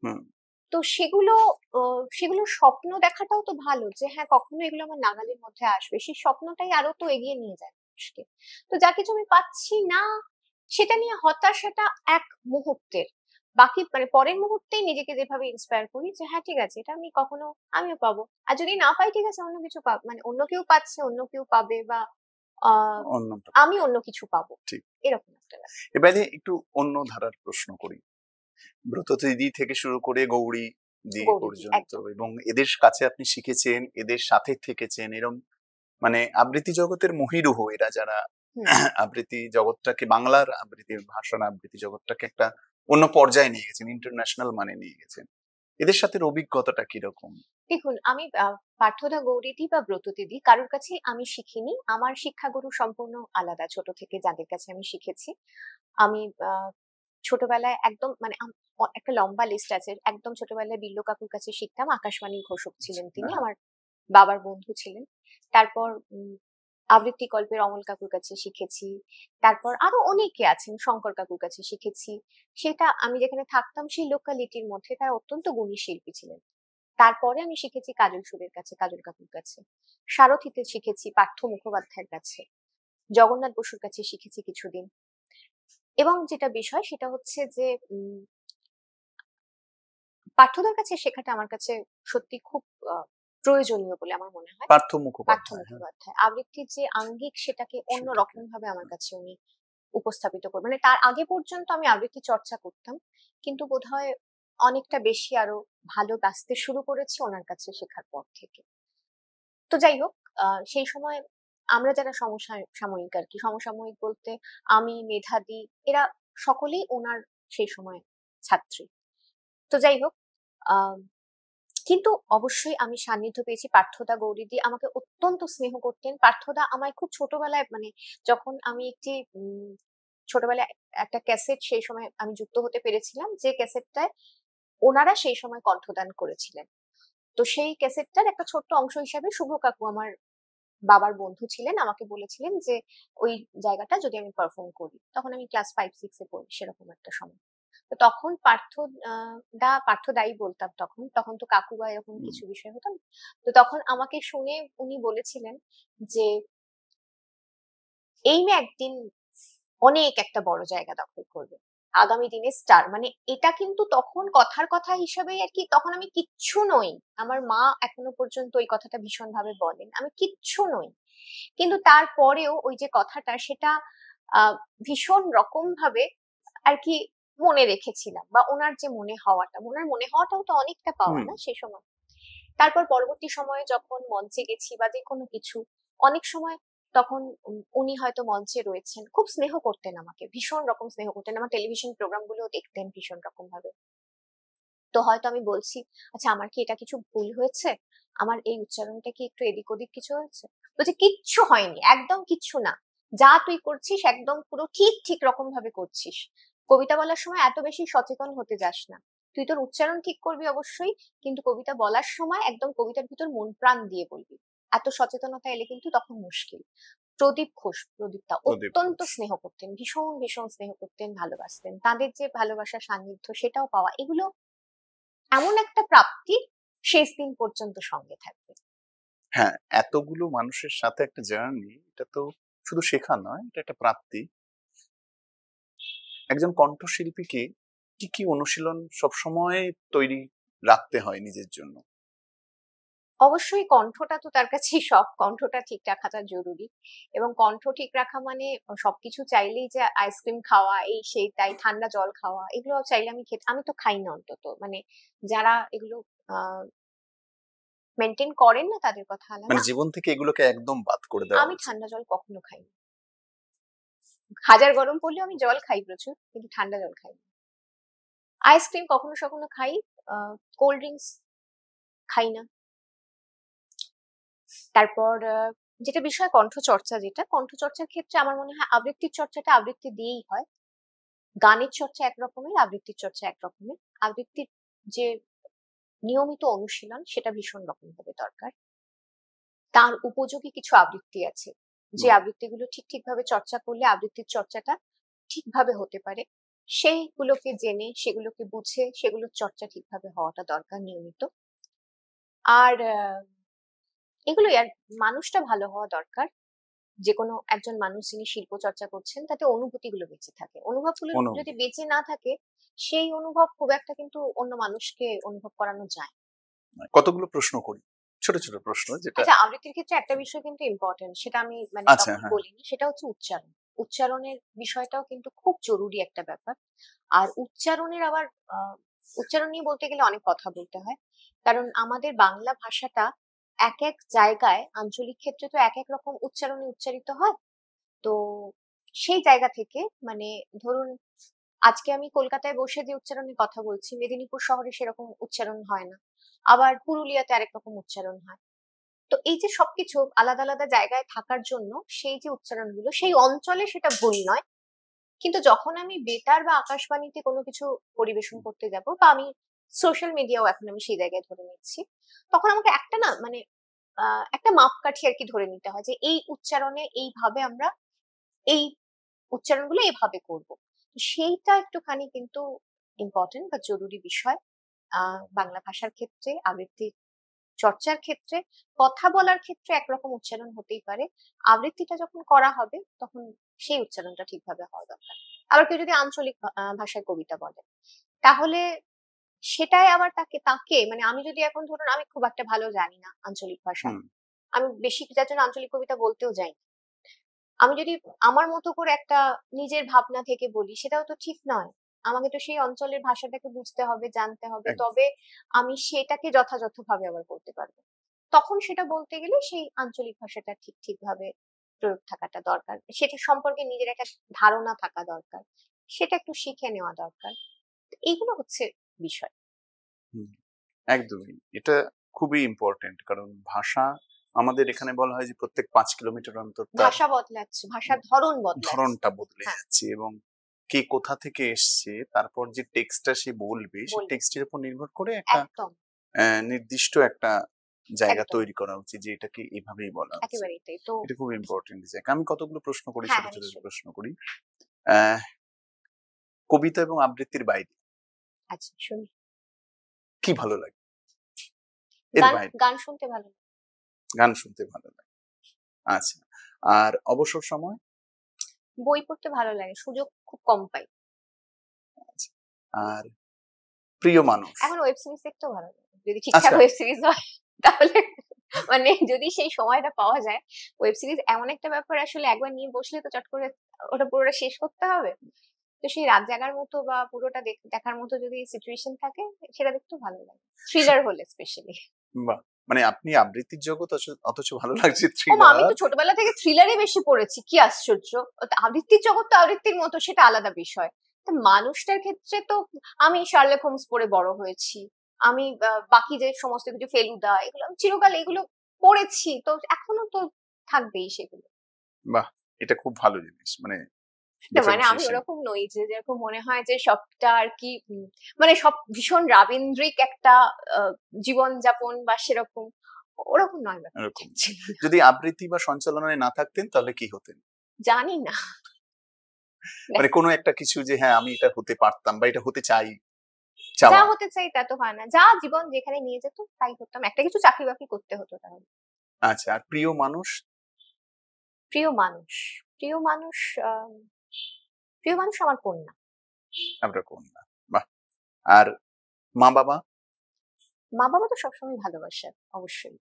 [SPEAKER 3] হুম।
[SPEAKER 2] তো সেগুলো স্বপ্ন দেখাটাও তো ভালো, যে হ্যাঁ কখনো এগুলো আমার নাগালের মধ্যে আসবে, সেই স্বপ্নটাই আরো তো এগিয়ে নিয়ে যায় মানুষকে। তো যা কিছু আমি পাচ্ছি না সেটা নিয়ে হতাশাটা এক মুহূর্তের, বাকি মানে পরের মুহূর্তেই নিজেকে যেভাবে ইন্সপায়ার করি যে হ্যাঁ ঠিক আছে, এটা আমি কখনো আমিও পাবো। আর যদি না পাই ঠিক আছে, অন্য কিছু মানে অন্য কেউ পাচ্ছে, অন্য কেউ পাবে, বা আমি অন্য কিছু পাবো,
[SPEAKER 3] ঠিক
[SPEAKER 2] এরকম একটা ব্যাপার।
[SPEAKER 3] এবারে একটু অন্য ধারার প্রশ্ন করি। ব্রত দিদি থেকে শুরু করে গৌরী দি
[SPEAKER 2] গৌরীজি
[SPEAKER 3] পর্যন্ত,
[SPEAKER 2] একদম।
[SPEAKER 3] এবং এদের কাছে আপনি শিখেছেন, এদের সাথে থেকেছেন, এরম মানে আবৃত্তি জগতের মহিরুহ এরা, যারা আবৃত্তি জগৎটাকে, বাংলার আবৃত্তির ভাষণ আবৃত্তি জগৎটাকে একটা অন্য পর্যায়ে নিয়ে গেছেন, ইন্টারন্যাশনাল মানে নিয়ে গেছেন। এদের সাথে অভিজ্ঞতাটা কিরকম?
[SPEAKER 2] দেখুন, আমি পার্থদা, গৌরীদি বা ব্রতদিদি কারোর কাছে আমি শিখিনি। আমার শিক্ষাগুরু সম্পূর্ণ আলাদা। ছোট থেকে যাদের কাছে আমি শিখেছি, আমি ছোটবেলায় একদম মানে একটা লম্বা লিস্ট আছে। একদম ছোটবেলায় বিল্লু কাকুর কাছে শিখতাম, আকাশবাণীর ঘোষক ছিলেন তিনি, আমার বাবার বন্ধু ছিলেন। তারপর আবৃত্তি কল্পের অমল কাকুর কাছে শিখেছি। তারপর আরো অনেকে আছেন, শঙ্কর কাকুর কাছে শিখেছি। সেটা আমি যেখানে থাকতাম সেই লোকালিটির মধ্যে তারা অত্যন্ত গুণী শিল্পী ছিলেন। তারপরে আমি শিখেছি কাজল সুরের কাছে, কাজল কাকুর কাছে। সারথিতে শিখেছি পার্থ মুখোপাধ্যায়ের কাছে। জগন্নাথ বসুর কাছে শিখেছি কিছুদিন। এবং যেটা বিষয় সেটা হচ্ছে যে পার্থদার কাছে শেখাটা আমার কাছে সত্যি খুব প্রয়োজনীয় বলে আমার মনে হয়।
[SPEAKER 3] পার্থ
[SPEAKER 2] পার্থ
[SPEAKER 3] মুখোপাধ্যায়।
[SPEAKER 2] মুখোপাধ্যায় আবৃত্তির যে আঙ্গিক সেটাকে অন্যরকম ভাবে আমার কাছে উনি উপস্থাপিত করবেন। মানে তার আগে পর্যন্ত আমি আবৃত্তি চর্চা করতাম, কিন্তু বোধহয় অনেকটা বেশি আরো ভালো বাঁচতে শুরু করেছি ওনার কাছে শেখার পর থেকে। তো যাই হোক, সেই সময় আমরা যারা সমসাময়িক আর কি, সমসাময়িক বলতে আমি, মেধাদি, এরা সকলেই ওনার সেই সময় ছাত্রী। তো যাই হোক, কিন্তু অবশ্যই আমি সান্নিধ্য পেয়েছি। পার্থদা, গৌরীদি আমাকে অত্যন্ত স্নেহ করতেন। পার্থদা আমায় খুব ছোটবেলায়, মানে যখন আমি একটি ছোটবেলায় একটা ক্যাসেট সেই সময় আমি যুক্ত হতে পেরেছিলাম, যে ক্যাসেটটায় ওনারা সেই সময় কণ্ঠদান করেছিলেন। তো সেই ক্যাসেটটার একটা ছোট্ট অংশ হিসাবে শুভ কাকু আমার বাবার বন্ধু ছিলেন, আমাকে বলেছিলেন যে ওই জায়গাটা যদি আমি পারফর্ম করি। তখন আমি ক্লাস 5-6 পড়ি, সেরকম একটা সময়। তো তখন পার্থদাই বলতাম। তখন তখন তো কাকু বা এরকম কিছু বিষয় হতো না। তো তখন আমাকে শুনে উনি বলেছিলেন যে এই মেয়ে একদিন অনেক একটা বড় জায়গা দখল করবে, আগামী দিনে স্টার। মানে এটা কিন্তু তখন কথার কথা হিসেবে আর কি, তখন আমি কিচ্ছু নই। আমার মা এখনো পর্যন্ত ওই কথাটা ভীষণ ভাবে বলেন, আমি কিচ্ছু নই। কিন্তু তারপরেও ওই যে কথাটা, সেটা ভীষণ রকম ভাবে আর কি মনে রেখেছিলাম, বা ওনার যে ওনার মনে হওয়াটাও তো অনেকটা পাওয়া না সে সময়। তারপর পরবর্তী সময়ে যখন মঞ্চে গেছি বা যে কোনো কিছু, অনেক সময় তখন উনি হয়তো মঞ্চে রয়েছেন, খুব স্নেহ করতেন আমাকে, ভীষণ রকম স্নেহ করতেন। আমার টেলিভিশন প্রোগ্রাম গুলো দেখতেন ভীষণ রকম ভাবে। তো হয়তো আমি বলছি, আচ্ছা আমার কি এটা কিছু ভুল হয়েছে, আমার এই উচ্চারণটা কি একটু এদিক ওদিক কিছু হয়েছে? বলছে কিচ্ছু হয়নি, একদম কিচ্ছু না, যা তুই করছিস একদম পুরো ঠিক ঠিক রকম ভাবে করছিস। কবিতা বলার সময় এত বেশি সচেতন হতে যাস না, তুই তোর উচ্চারণ ঠিক করবি অবশ্যই, কিন্তু কবিতা বলার সময় একদম কবিতার ভিতর মন প্রাণ দিয়ে বলবি। এত সচেতনতা এলে কিন্তু তখন মুশকিল। প্রদীপদা অত্যন্ত স্নেহ করতেন, ভীষণ ভীষণ স্নেহ করতেন, ভালোবাসতেন। তাদের যে ভালোবাসার সান্নিধ্য সেটাও পাওয়া, এগুলো এমন একটা প্রাপ্তি শেষ দিন পর্যন্ত সঙ্গে থাকবে।
[SPEAKER 3] হ্যাঁ, এতগুলো মানুষের সাথে একটা জার্নি, এটা তো শুধু শেখা নয়, এটা একটা প্রাপ্তি। একজন কণ্ঠশিল্পীকে কি কি অনুশীলন সবসময় তৈরি রাখতে হয় নিজের জন্য?
[SPEAKER 2] অবশ্যই কণ্ঠটা তো তার কাছে সব, কণ্ঠটা ঠিক রাখাটা জরুরি। এবং কণ্ঠ ঠিক রাখা মানে সবকিছু চাইলেই যে আইসক্রিম খাওয়া, এই সেই তাই, ঠান্ডা জল খাওয়া, এগুলো চাইলে আমি তো খাই না অন্তত। মানে যারা এগুলো মেনটেন করেন না তাদের কথা আলাদা।
[SPEAKER 3] মানে জীবন থেকে এগুলোকে একদম বাদ করে দেওয়া
[SPEAKER 2] আমি
[SPEAKER 3] উচিত।
[SPEAKER 2] ঠান্ডা জল কখনো খাই না। হাজার গরম পড়লেও আমি জল খাই প্রচুর, কিন্তু ঠান্ডা জল খাই না। আইসক্রিম কখনো কখনো খাই, কোল্ড ড্রিঙ্কস খাই না। তারপর যেটা বিষয় কণ্ঠচর্চা, যেটা কণ্ঠচর্চার ক্ষেত্রে আমার মনে হয় আবৃত্তির চর্চাটা আবৃত্তি দিয়েই হয়। গানের চর্চা একরকমের, আবৃত্তির চর্চা একরকমের। আবৃত্তির যে নিয়মিত অনুশীলন সেটা ভীষণ রকম ভাবে দরকার। তার উপযোগী কিছু আবৃত্তি আছে, যে আবৃত্তিগুলো ঠিক ঠিকভাবে চর্চা করলে আবৃত্তির চর্চাটা ঠিকভাবে হতে পারে। সেইগুলোকে জেনে, সেগুলোকে বুঝে, সেগুলোর চর্চা ঠিকভাবে হওয়াটা দরকার নিয়মিত। আর এগুলোই। আর মানুষটা ভালো হওয়া দরকার। যে কোনো একজন মানুষ যিনি শিল্প চর্চা করছেন, তাতে অনুভূতিগুলো বেঁচে থাকে। অনুভবগুলো যদি বেঁচে না থাকে, সেই অনুভব খুব একটা কিন্তু অন্য মানুষকে অনুভব করানো যায়।
[SPEAKER 3] কতগুলো প্রশ্ন করি, ছোট ছোট প্রশ্ন। যেটা
[SPEAKER 2] আচ্ছা, আবৃত্তির ক্ষেত্রে একটা বিষয় কিন্তু ইম্পর্টেন্ট, সেটা আমি মানে তখন বলিনি, সেটা হচ্ছে উচ্চারণ। উচ্চারণের বিষয়টাও কিন্তু খুব জরুরি একটা ব্যাপার। আর উচ্চারণের আবার উচ্চারণ নিয়ে বলতে গেলে অনেক কথা বলতে হয়, কারণ আমাদের বাংলা ভাষাটা এক এক জায়গায়, আঞ্চলিক ক্ষেত্রে তো এক এক রকম উচ্চারণে উচ্চারিত হয়। তো সেই জায়গা থেকে, মানে ধরুন আজকে আমি কলকাতায় বসে যে উচ্চারণের কথা বলছি, মেদিনীপুর শহরে সেরকম উচ্চারণ হয় না, আবার পুরুলিয়াতে আরেক রকম উচ্চারণ হয়। তো এই যে সবকিছু আলাদা আলাদা জায়গায় থাকার জন্য সেই যে উচ্চারণগুলো সেই অঞ্চলে সেটা ভুল নয়, কিন্তু যখন আমি বেতার বা আকাশবাণীতে কোনো কিছু পরিবেশন করতে যাব, বা আমি সোশ্যাল মিডিয়াও এখন আমি সেই জায়গায় ধরে নিচ্ছি, তখন আমাকে একটা না মানে একটা মাপকাঠি আর কি ধরে নিতে হয়, যে এই উচ্চারণে এইভাবে আমরা এই উচ্চারণগুলো এইভাবে করব। সেইটা একটুখানি কিন্তু ইম্পর্টেন্ট বা জরুরি বিষয় বাংলা ভাষার ক্ষেত্রে, আবৃত্তি চর্চার ক্ষেত্রে। কথা বলার ক্ষেত্রে একরকম উচ্চারণ হতেই পারে, আবৃত্তিটা যখন করা হবে তখন সেই উচ্চারণটা ঠিকভাবে হওয়া দরকার। আবার কেউ যদি আঞ্চলিক ভাষায় কবিতা বলে, তাহলে সেটাই আবার তাকে মানে আমি যদি এখন ধরুন আমি খুব একটা ভালো জানি না আঞ্চলিক ভাষা, আমি বেশি যার জন্য আঞ্চলিক কবিতা বলতেও যাই, আমি যদি আমার মতো করে একটা নিজের ভাবনা থেকে বলি, সেটাও তো ঠিক নয়। আমাকে তো সেই অঞ্চলের ভাষাটাকে বুঝতে হবে, জানতে হবে, তবে আমি সেটাকে যথাযথভাবে আবার করতে পারবো। তখন সেটা বলতে গেলে সেই আঞ্চলিক ভাষাটা ঠিক ঠিকভাবে প্রয়োগ থাকাটা দরকার, সেটা সম্পর্কে নিজের একটা ধারণা থাকা দরকার, সেটা একটু শিখে নেওয়া দরকার। এইগুলো হচ্ছে বিষয়।
[SPEAKER 3] একদমই, এটা খুবই ইম্পর্টেন্ট। কারণ ভাষা আমাদের এখানে বলা হয় যে প্রত্যেক 5 কিলোমিটার অন্তর
[SPEAKER 2] ভাষা বদলাচ্ছে, ভাষার ধরনটা বদলে
[SPEAKER 3] যাচ্ছে, এবং কে কোথা থেকে এসছে, তারপর যে টেক্সটটা সে বলবে সেই টেক্সটের উপর নির্ভর করে একটা নির্দিষ্ট একটা জায়গা
[SPEAKER 2] একদম।
[SPEAKER 3] তৈরি করা উচিত যে এটাকে এভাবেই বলা উচিত।
[SPEAKER 2] একেবারেই তাই। তো
[SPEAKER 3] এটা খুব ইম্পর্টেন্ট জায়গা। আমি কতগুলো প্রশ্ন করি,
[SPEAKER 2] হ্যাঁ,
[SPEAKER 3] ছোট
[SPEAKER 2] হ্যাঁ,
[SPEAKER 3] ছোট
[SPEAKER 2] নিশ্চয়ই।
[SPEAKER 3] প্রশ্ন করি। আহ, কবিতা এবং আবৃত্তির বাইরে
[SPEAKER 2] আচ্ছা, শুনি।
[SPEAKER 3] কি ভালো লাগে? এর
[SPEAKER 2] গান
[SPEAKER 3] বাইরে
[SPEAKER 2] গান শুনতে ভালো লাগে।
[SPEAKER 3] গান শুনতে ভালো লাগে। আচ্ছা, আর অবসর সময়?
[SPEAKER 2] বই পড়তে ভালো লাগে, সুযোগ খুব কম পাই।
[SPEAKER 3] আচ্ছা, আর প্রিয় মানুষ?
[SPEAKER 2] এখন ওয়েব সিরিজ দেখতেও ভালো লাগে, যদি ঠিকঠাক
[SPEAKER 3] আচ্ছা,
[SPEAKER 2] ওয়েব সিরিজ হয় তাহলে, মানে যদি সেই সময়টা পাওয়া যায়। ওয়েব সিরিজ এমন একটা ব্যাপার, আসলে একবার নিয়ে বসলে তো চট করে ওটা পুরোটা শেষ করতে হবে। তো সেই রাত জাগার মতো বা পুরোটা দেখার মতো যদি সিচুয়েশন থাকে, সেটা দেখতেও ভালো লাগে, থ্রিলার হলে স্পেশালি।
[SPEAKER 3] বাহ! মানে আপনি আবৃত্তির জগৎ, অথচ ভালো লাগছে
[SPEAKER 2] ও মা, আমি
[SPEAKER 3] থ্রিলার।
[SPEAKER 2] তো ছোটবেলা থেকে থ্রিলারই বেশি পড়েছি, কি আশ্চর্য! আবৃত্তির জগৎ তো আবৃত্তির মতো, সেটা আলাদা বিষয়। তো মানুষটার ক্ষেত্রে তো আমি শার্লক হোমস পড়ে বড় হয়েছি, আমি বাকি যে সমস্ত কিছু ফেলুদা, এগুলো আমি চিরকাল এগুলো পড়েছি, তো এখনো তো থাকবেই সেগুলো।
[SPEAKER 3] বাহ! এটা খুব ভালো জিনিস, মানে
[SPEAKER 2] না মানে আমি
[SPEAKER 3] ডিফারেন্সিয়েশন।
[SPEAKER 2] ওরকম নই যে যেরকম মনে হয় যে সবটা আর কি মানে সব ভীষণ রাবীন্দ্রিক একটা জীবন যাপন বা সেরকম, ওরকম নয় ব্যাপার।
[SPEAKER 3] এরকম। যদি আবৃত্তি বা সঞ্চালনায় না থাকতেন তাহলে কি হতেন?
[SPEAKER 2] জানি না।
[SPEAKER 3] মানে কোনো একটা কিছু যে হ্যাঁ আমি এটা হতে পারতাম বা এটা হতে চাই,
[SPEAKER 2] যা
[SPEAKER 3] চাওয়া।
[SPEAKER 2] হতে চাই তা তো হয় না, যা জীবন যেখানে নিয়ে যেত তাই করতাম, একটা কিছু চাকরি বাকরি করতে হতো তাহলে।
[SPEAKER 3] আচ্ছা, আর প্রিয় মানুষ?
[SPEAKER 2] প্রিয় মানুষ, প্রিয় মানুষ, আহ, প্রিয় মানুষ আমার কন্যা।
[SPEAKER 3] আপনার কন্যা। বাহ! আর মা বাবা?
[SPEAKER 2] মা বাবা তো সবসময় ভালোবাসার, অবশ্যই,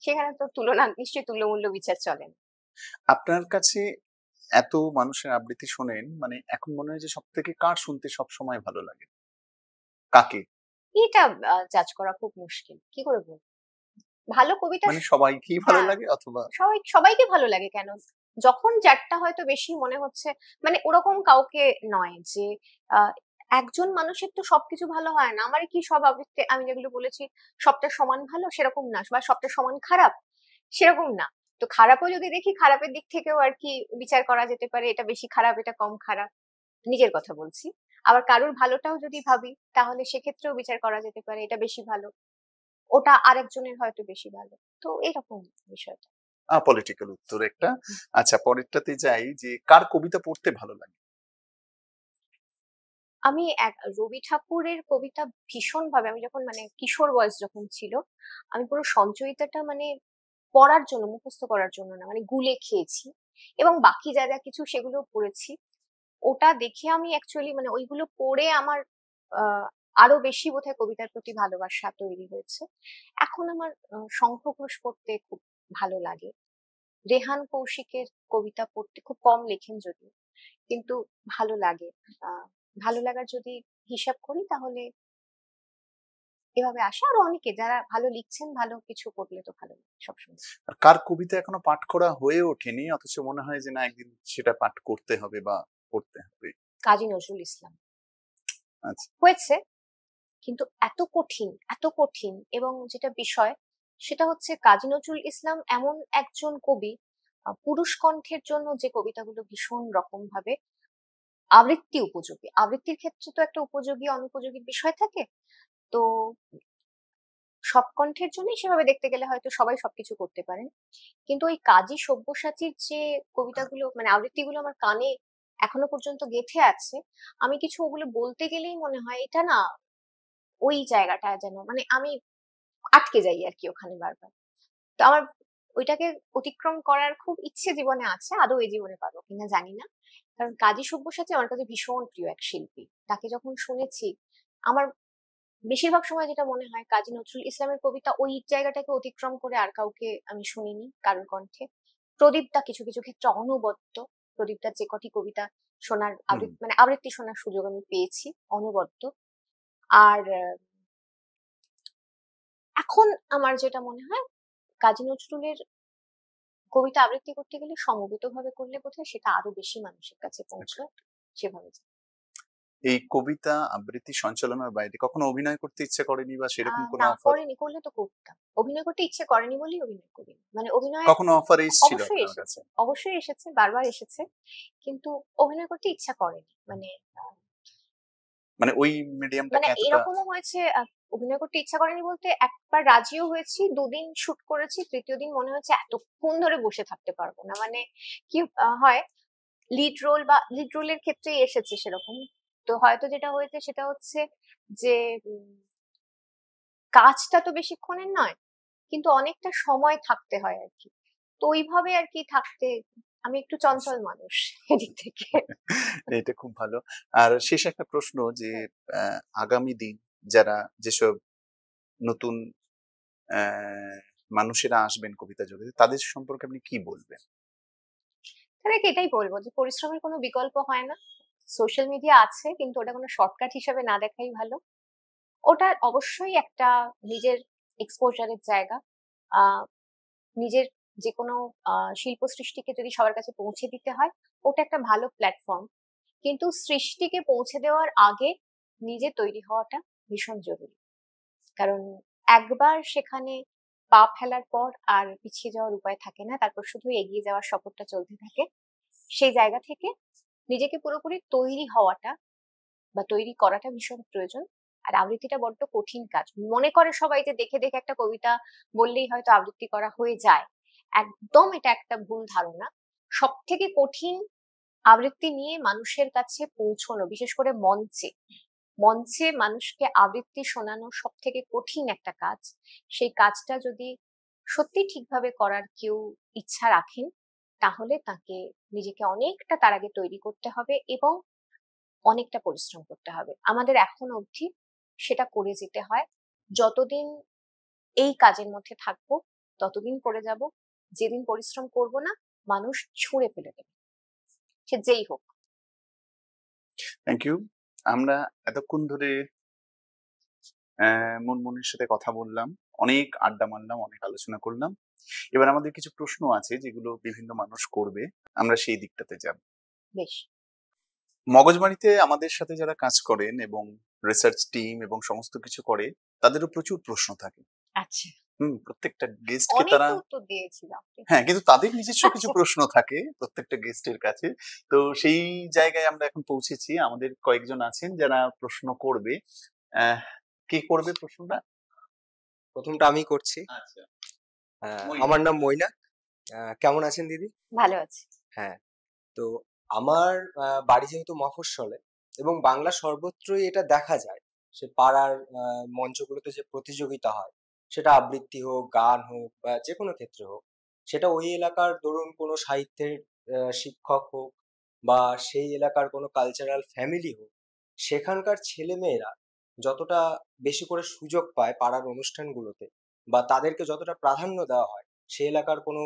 [SPEAKER 2] সেখানে তো তুলনা, নিশ্চয়ই তুল্যমূল্য বিচার চলে না।
[SPEAKER 3] আপনার কাছে এত মানুষের আবৃত্তি শোনেন, মানে এখন মনে হয় যে সব থেকে কার শুনতে সব সময় ভালো লাগে? কাকে?
[SPEAKER 2] এটা জাজ করা খুব মুশকিল, কি করে বলবো? ভালো কবিতা
[SPEAKER 3] মানে সবাইকেই ভালো
[SPEAKER 2] হ্যাঁ,
[SPEAKER 3] লাগে অথবা?
[SPEAKER 2] সবাইকে ভালো লাগে কেন? যখন যারটা হয়তো বেশি মনে হচ্ছে, মানে ওরকম কাউকে নয় যে আহ, একজন মানুষের তো সবকিছু ভালো হয় না। আমার কি সব আবৃত্তি আমি যেগুলো বলেছি সবটা সমান ভালো সেরকম না, বা সবটা সমান খারাপ সেরকম না। তো খারাপও যদি দেখি, খারাপের দিক থেকেও আর কি বিচার করা যেতে পারে, এটা বেশি খারাপ এটা কম খারাপ, নিজের কথা বলছি। আবার কারোর ভালোটাও যদি ভাবি, তাহলে সেক্ষেত্রেও বিচার করা যেতে পারে, এটা বেশি ভালো, ওটা আরেকজনের হয়তো বেশি ভালো। তো এরকম বিষয়টা।
[SPEAKER 3] পলিটিক্যাল উত্তর একটা। আচ্ছা, পরেরটাতে যাই, যে কার কবিতা পড়তে ভালো লাগে?
[SPEAKER 2] আমি এক রবি ঠাকুরের কবিতা ভীষণ ভাবে, আমি যখন মানে কিশোর বয়স যখন ছিল, আমি পুরো সঞ্চয়িতাটা মানে পড়ার জন্য, মুখস্থ করার জন্য না, মানে গুলে খেয়েছি, এবং বাকি যা যা কিছু সেগুলো পড়েছি। ওটা দেখে আমি অ্যাকচুয়ালি মানে ওইগুলো পড়ে আমার আরো বেশি বোধহয় কবিতার প্রতি ভালোবাসা তৈরি হয়েছে। এখন আমার শঙ্খ ঘোষ পড়তে খুব ভালো লাগে। রেহান কৌশিকের কবিতা পড়তে, খুব কম লেখেন যদিও, কিন্তু ভালো লাগে। ভালো লাগার যদি হিসাব করি তাহলে এভাবে আসে, আরো অনেকে যারা ভালো লিখছেন, ভালো কিছু করলে তো ভালো লাগে সবসময়।
[SPEAKER 3] আর কার কবিতা এখনো পাঠ করা হয়ে ওঠেনি অথচ মনে হয় যে না একদিন সেটা পাঠ করতে হবে বা পড়তে হবে?
[SPEAKER 2] কাজী নজরুল ইসলাম।
[SPEAKER 3] আচ্ছা।
[SPEAKER 2] হয়েছে, কিন্তু এত কঠিন, এত কঠিন, এবং যেটা বিষয় সেটা হচ্ছে কাজী নজরুল ইসলাম এমন একজন কবি, পুরুষ কণ্ঠের জন্য যে কবিতাগুলো ভীষণ রকম ভাবে আবৃত্তি উপযোগী, আবৃত্তির ক্ষেত্রে তো একটা উপযোগী অনুপযোগীর বিষয় থাকে। তো সব কণ্ঠের জন্যই সেভাবে দেখতে গেলে হয়তো সবাই সবকিছু করতে পারেন, কিন্তু ওই কাজী সব্যসাচীর যে কবিতাগুলো মানে আবৃত্তিগুলো আমার কানে এখনো পর্যন্ত গেঁথে আছে, আমি কিছু ওগুলো বলতে গেলেই মনে হয় এটা না, ওই জায়গাটা যেন মানে আমি আটকে যাই আর কি ওখানে বারবার। তো আমার ওইটাকে অতিক্রম করার খুব ইচ্ছে জীবনে আছে, আদৌ এই জীবনে পারবো কিনা জানি না। কারণ কাজী সব্যসাচী আমার কাছে ভীষণ প্রিয় এক শিল্পী, তাকে যখন শুনেছি আমার বেশিরভাগ সময় যেটা মনে হয় কাজী নজরুল ইসলামের কবিতা ওই জায়গাটাকে অতিক্রম করে আর কাউকে আমি শুনিনি কারোর কণ্ঠে। প্রদীপদা কিছু কিছু ক্ষেত্রে অনবদ্য, প্রদীপদার যে কটি কবিতা শোনার
[SPEAKER 3] হুম।
[SPEAKER 2] মানে আবৃত্তি শোনার সুযোগ আমি পেয়েছি, অনবদ্য। আর এখন আমার যেটা মনে হয় কাজী নজরুলের কবিতা আবৃত্তি করতে গেলে সমবেত ভাবে করলে বোধহয় সেটা আরো বেশি মানুষের কাছে পৌঁছয়, সেভাবে।
[SPEAKER 3] এই কবিতা আবৃত্তি সঞ্চালনার বাইরে কখনো অভিনয় করতে ইচ্ছে করেনি বা সেরকম কোনো
[SPEAKER 2] না
[SPEAKER 3] অফার?
[SPEAKER 2] করেনি, করলে তো করতাম। অভিনয় করতে ইচ্ছে করেনি বলেই অভিনয় করিনি, মানে অভিনয়
[SPEAKER 3] কখনো অফার এসেছিল
[SPEAKER 2] অবশ্যই
[SPEAKER 3] আপনার
[SPEAKER 2] এসেছে,
[SPEAKER 3] কাছে?
[SPEAKER 2] অবশ্যই এসেছে, বারবার এসেছে, কিন্তু অভিনয় করতে ইচ্ছা করেনি। মানে
[SPEAKER 3] মানে ওই মিডিয়ামটাকে
[SPEAKER 2] মানে
[SPEAKER 3] এতটা?
[SPEAKER 2] এরকমও হয়েছে, অভিনয় করতে ইচ্ছা করেনি বলতে একবার রাজিও হয়েছি, 2 দিন শুট করেছি, তৃতীয় দিন মনে হচ্ছে এতক্ষণ ধরে বসে থাকতে পারবো না। মানে কি হয়, লিড রোলের ক্ষেত্রেই এসেছে সেরকম। তো হয়তো যেটা হয়েছে সেটা হচ্ছে যে কাজটা তো বেশিক্ষণের নয়, কিন্তু অনেকটা সময় থাকতে হয় আর কি। তো ওইভাবে আর কি থাকতে, আমি একটু চঞ্চল মানুষ এদিক থেকে।
[SPEAKER 3] এটা খুব ভালো। আর শেষ একটা প্রশ্ন যে আগামী দিন যারা যেসব নতুন মানুষেরা আসবেন কবিতা জগতে, তাদের সম্পর্কে আপনি কি বলবেন?
[SPEAKER 2] তাদেরকে এটাই বলবো যে পরিশ্রমের কোনো বিকল্প হয় না। সোশ্যাল মিডিয়া আছে, কিন্তু ওটা কোনো শর্টকাট হিসেবে না দেখাই ভালো। ওটা অবশ্যই একটা নিজের এক্সপোজারের জায়গা। আহ নিজের যে কোনো শিল্প সৃষ্টিকে যদি সবার কাছে পৌঁছে দিতে হয়, ওটা একটা ভালো প্ল্যাটফর্ম। কিন্তু সৃষ্টিকে পৌঁছে দেওয়ার আগে নিজে তৈরি হওয়াটা ভীষণ জরুরি। কারণ একবার সেখানে পা ফেলার পর আর পিছিয়ে যাওয়ার উপায় থাকে না, তারপর শুধু এগিয়ে যাওয়ার সফরটা চলতে থাকে। সেই জায়গা থেকে নিজেকে পুরোপুরি তৈরি হওয়াটা বা তৈরি করাটা ভীষণ প্রয়োজন। আর আবৃত্তিটা বড্ড কঠিন কাজ। মনে করে সবাই যে দেখে দেখে একটা কবিতা বললেই হয়তো আবৃত্তি করা হয়ে যায়, একদম এটা একটা ভুল ধারণা। সব থেকে কঠিন আবৃত্তি নিয়ে মানুষের কাছে পৌঁছানো, বিশেষ করে মঞ্চে মঞ্চে মানুষকে আবৃত্তি শোনানো সব থেকে কঠিন একটা কাজ। সেই কাজটা যদি সত্যি ঠিকভাবে করার কেউ ইচ্ছা রাখেন, তাহলে তাকে নিজেকে অনেকটা তার আগে তৈরি করতে হবে এবং অনেকটা পরিশ্রম করতে হবে। আমাদের এখন অবধি সেটা করে যেতে হয়। যতদিন এই কাজের মধ্যে থাকবো ততদিন করে যাব। যেদিন পরিশ্রম করব না, মানুষ ছুঁড়ে ফেলে দেবে, সে যেই হোক।
[SPEAKER 3] Thank you. আমরা এতক্ষণ ধরে মনমনির সাথে কথা বললাম, অনেক আড্ডা মারলাম, অনেক আলোচনা করলাম। এবার আমাদের কিছু প্রশ্ন আছে যেগুলো বিভিন্ন মানুষ করবে, আমরা সেই দিকটাতে যাব।
[SPEAKER 2] বেশ।
[SPEAKER 3] মগজবাড়িতে আমাদের সাথে যারা কাজ করেন এবং রিসার্চ টিম এবং সমস্ত কিছু করে, তাদেরও প্রচুর প্রশ্ন থাকে।
[SPEAKER 2] আচ্ছা,
[SPEAKER 3] প্রত্যেকটা গেস্টকে
[SPEAKER 2] অনেক
[SPEAKER 3] তারা,
[SPEAKER 2] উত্তর দিয়েছিলাম।
[SPEAKER 3] হ্যাঁ, কিন্তু তাদের নিজস্ব কিছু
[SPEAKER 2] আচ্ছা।
[SPEAKER 3] প্রশ্ন থাকে প্রত্যেকটা গেস্টের কাছে। তো সেই জায়গায় আমরা এখন পৌঁছেছি। আমাদের কয়েকজন আছেন যারা প্রশ্ন করবে। কে করবে প্রশ্নটা?
[SPEAKER 4] প্রথমটা আমি করছি।
[SPEAKER 3] আচ্ছা,
[SPEAKER 4] আমার নাম মৈনাক। কেমন আছেন দিদি?
[SPEAKER 2] ভালো আছে।
[SPEAKER 4] হ্যাঁ, তো আমার বাড়ি যেহেতু মফস্বলে এবং বাংলা সর্বত্রই এটা দেখা যায়, সে পাড়ার মঞ্চগুলোতে যে প্রতিযোগিতা হয়, সেটা আবৃত্তি হোক, গান হোক বা যে কোনো ক্ষেত্রে হোক, সেটা ওই এলাকার ধরুন কোনো সাহিত্যের শিক্ষক হোক বা সেই এলাকার কোনো কালচারাল ফ্যামিলি হোক, সেখানকার ছেলেমেয়েরা যতটা বেশি করে সুযোগ পায় পাড়ার অনুষ্ঠানগুলোতে বা তাদেরকে যতটা প্রাধান্য দেওয়া হয়, সে এলাকার কোনো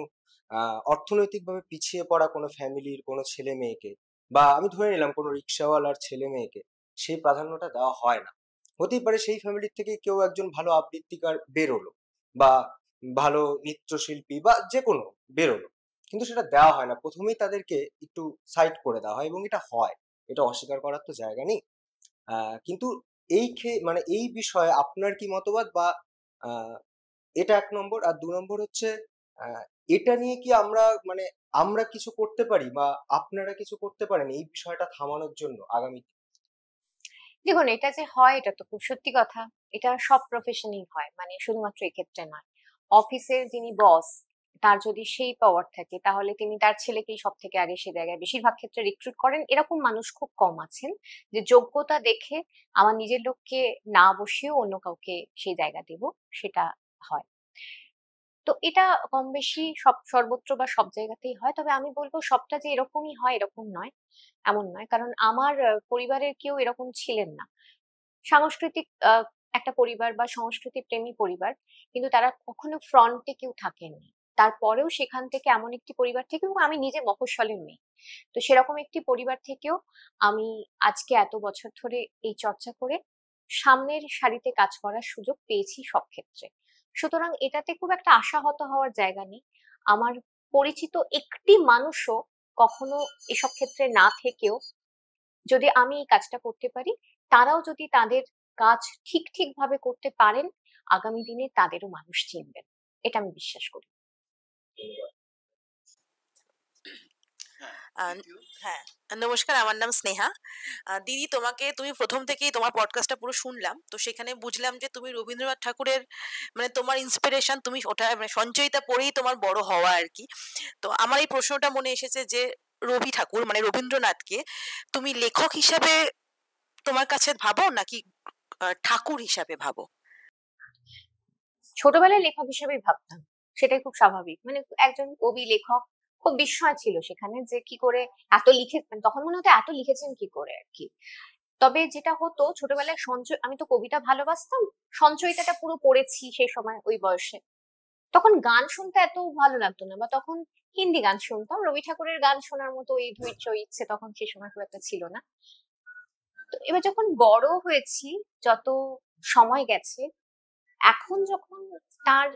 [SPEAKER 4] অর্থনৈতিকভাবে পিছিয়ে পড়া কোনো ফ্যামিলির কোনো ছেলে মেয়েকে বা আমি ধরে নিলাম কোনো রিক্সাওয়ালার ছেলে মেয়েকে সেই প্রাধান্যটা দেওয়া হয় না। হতেই পারে সেই ফ্যামিলির থেকে কেউ একজন ভালো আবৃত্তিকার বেরোলো বা ভালো নৃত্যশিল্পী বা যে কোনো বেরোলো, কিন্তু সেটা দেওয়া হয় না। প্রথমেই তাদেরকে একটু সাইড করে দেওয়া হয় এবং এটা হয়, এটা অস্বীকার করার তো জায়গা নেই। কিন্তু মানে এই বিষয়ে আপনার কি মতবাদ বা আহ, এটা 1 নম্বর। আর 2 নম্বর হচ্ছে আহ, এটা নিয়ে কি মানে আমরা কিছু করতে পারি বা আপনারা কিছু করতে পারেন এই বিষয়টা থামানোর জন্য আগামী?
[SPEAKER 2] দেখুন, এটা যে হয় এটা তো খুব সত্যি কথা। এটা সব প্রফেশনেই হয়, মানে শুধুমাত্র এক্ষেত্রে নয়। অফিসের যিনি বস, তার যদি সেই পাওয়ার থাকে, তাহলে তিনি তার ছেলেকেই সব থেকে আগে সে জায়গায় বেশিরভাগ ক্ষেত্রে রিক্রুট করেন। এরকম মানুষ খুব কম আছেন যে যোগ্যতা দেখে আমার নিজের লোককে না বসিয়েও অন্য কাউকে সেই জায়গা দেব, সেটা হয়। তো এটা কম বেশি সর্বত্র বা সব জায়গাতেই হয়। তবে আমি বলবো সবটা যে এরকমই হয় এরকম নয়, এমন নয়। কারণ আমার পরিবারের কেউ এরকম ছিলেন না। সাংস্কৃতিক একটা পরিবার বা সংস্কৃতি প্রেমী পরিবার, কিন্তু তারা কখনো ফ্রন্টে কেউ থাকেননি। তারপরেও সেখান থেকে এমন একটি পরিবার থেকে, এবং আমি নিজে মফস্বলের মেয়ে, তো সেরকম একটি পরিবার থেকেও আমি আজকে এত বছর ধরে এই চর্চা করে সামনের সারিতে কাজ করার সুযোগ পেয়েছি সব ক্ষেত্রে। সুতরাং এটাতে খুব একটা আশাহত হওয়ার জায়গা নেই। আমার পরিচিত একটি মানুষও কখনো এসব ক্ষেত্রে না থেকেও, যদি আমি এই কাজটা করতে পারি, তারাও যদি তাদের কাজ ঠিক ঠিক ভাবে করতে পারেন, আগামী দিনে তাদেরও মানুষ চিনবেন, এটা আমি বিশ্বাস করি।
[SPEAKER 5] আহ, হ্যাঁ, নমস্কার, আমার নাম স্নেহা। দিদি, তুমি প্রথম থেকেই তোমার পডকাস্টটা পুরো শুনলাম, তো সেখানে বুঝলাম যে তুমি রবীন্দ্রনাথ ঠাকুরের মানে তোমার ইন্সপিরেশন, তুমি ওটা মানে সঞ্চয়িতা পড়েই তোমার বড় হওয়া আর কি। তো আমার এই প্রশ্নটা মনে এসেছে যে রবি ঠাকুর মানে রবীন্দ্রনাথকে তুমি লেখক হিসাবে তোমার কাছে ভাবো নাকি ঠাকুর হিসাবে ভাবো?
[SPEAKER 2] ছোটবেলায় লেখক হিসেবেই ভাবতাম, সেটাই খুব স্বাভাবিক। মানে একজন কবি লেখক, খুব বিস্ময় ছিল সেখানে যে কি করে এত লিখে, মানে তখন মনে হতো এত লিখেছেন কি করে আর কি। তবে যেটা হতো ছোটবেলায় সঞ্চয়, আমি তো কবিতা ভালোবাসতাম, সঞ্চয়িতাটা পুরো পড়েছি সেই সময় ওই বয়সে। তখন গান শুনতে এত ভালো লাগতো না, বা তখন হিন্দি গান শুনতাম, রবি ঠাকুরের গান শোনার মতো এই ধৈর্য ইচ্ছে তখন সেই সময় খুব একটা ছিল না। তো এবার যখন বড় হয়েছি, যত সময় গেছে, এখন যখন তার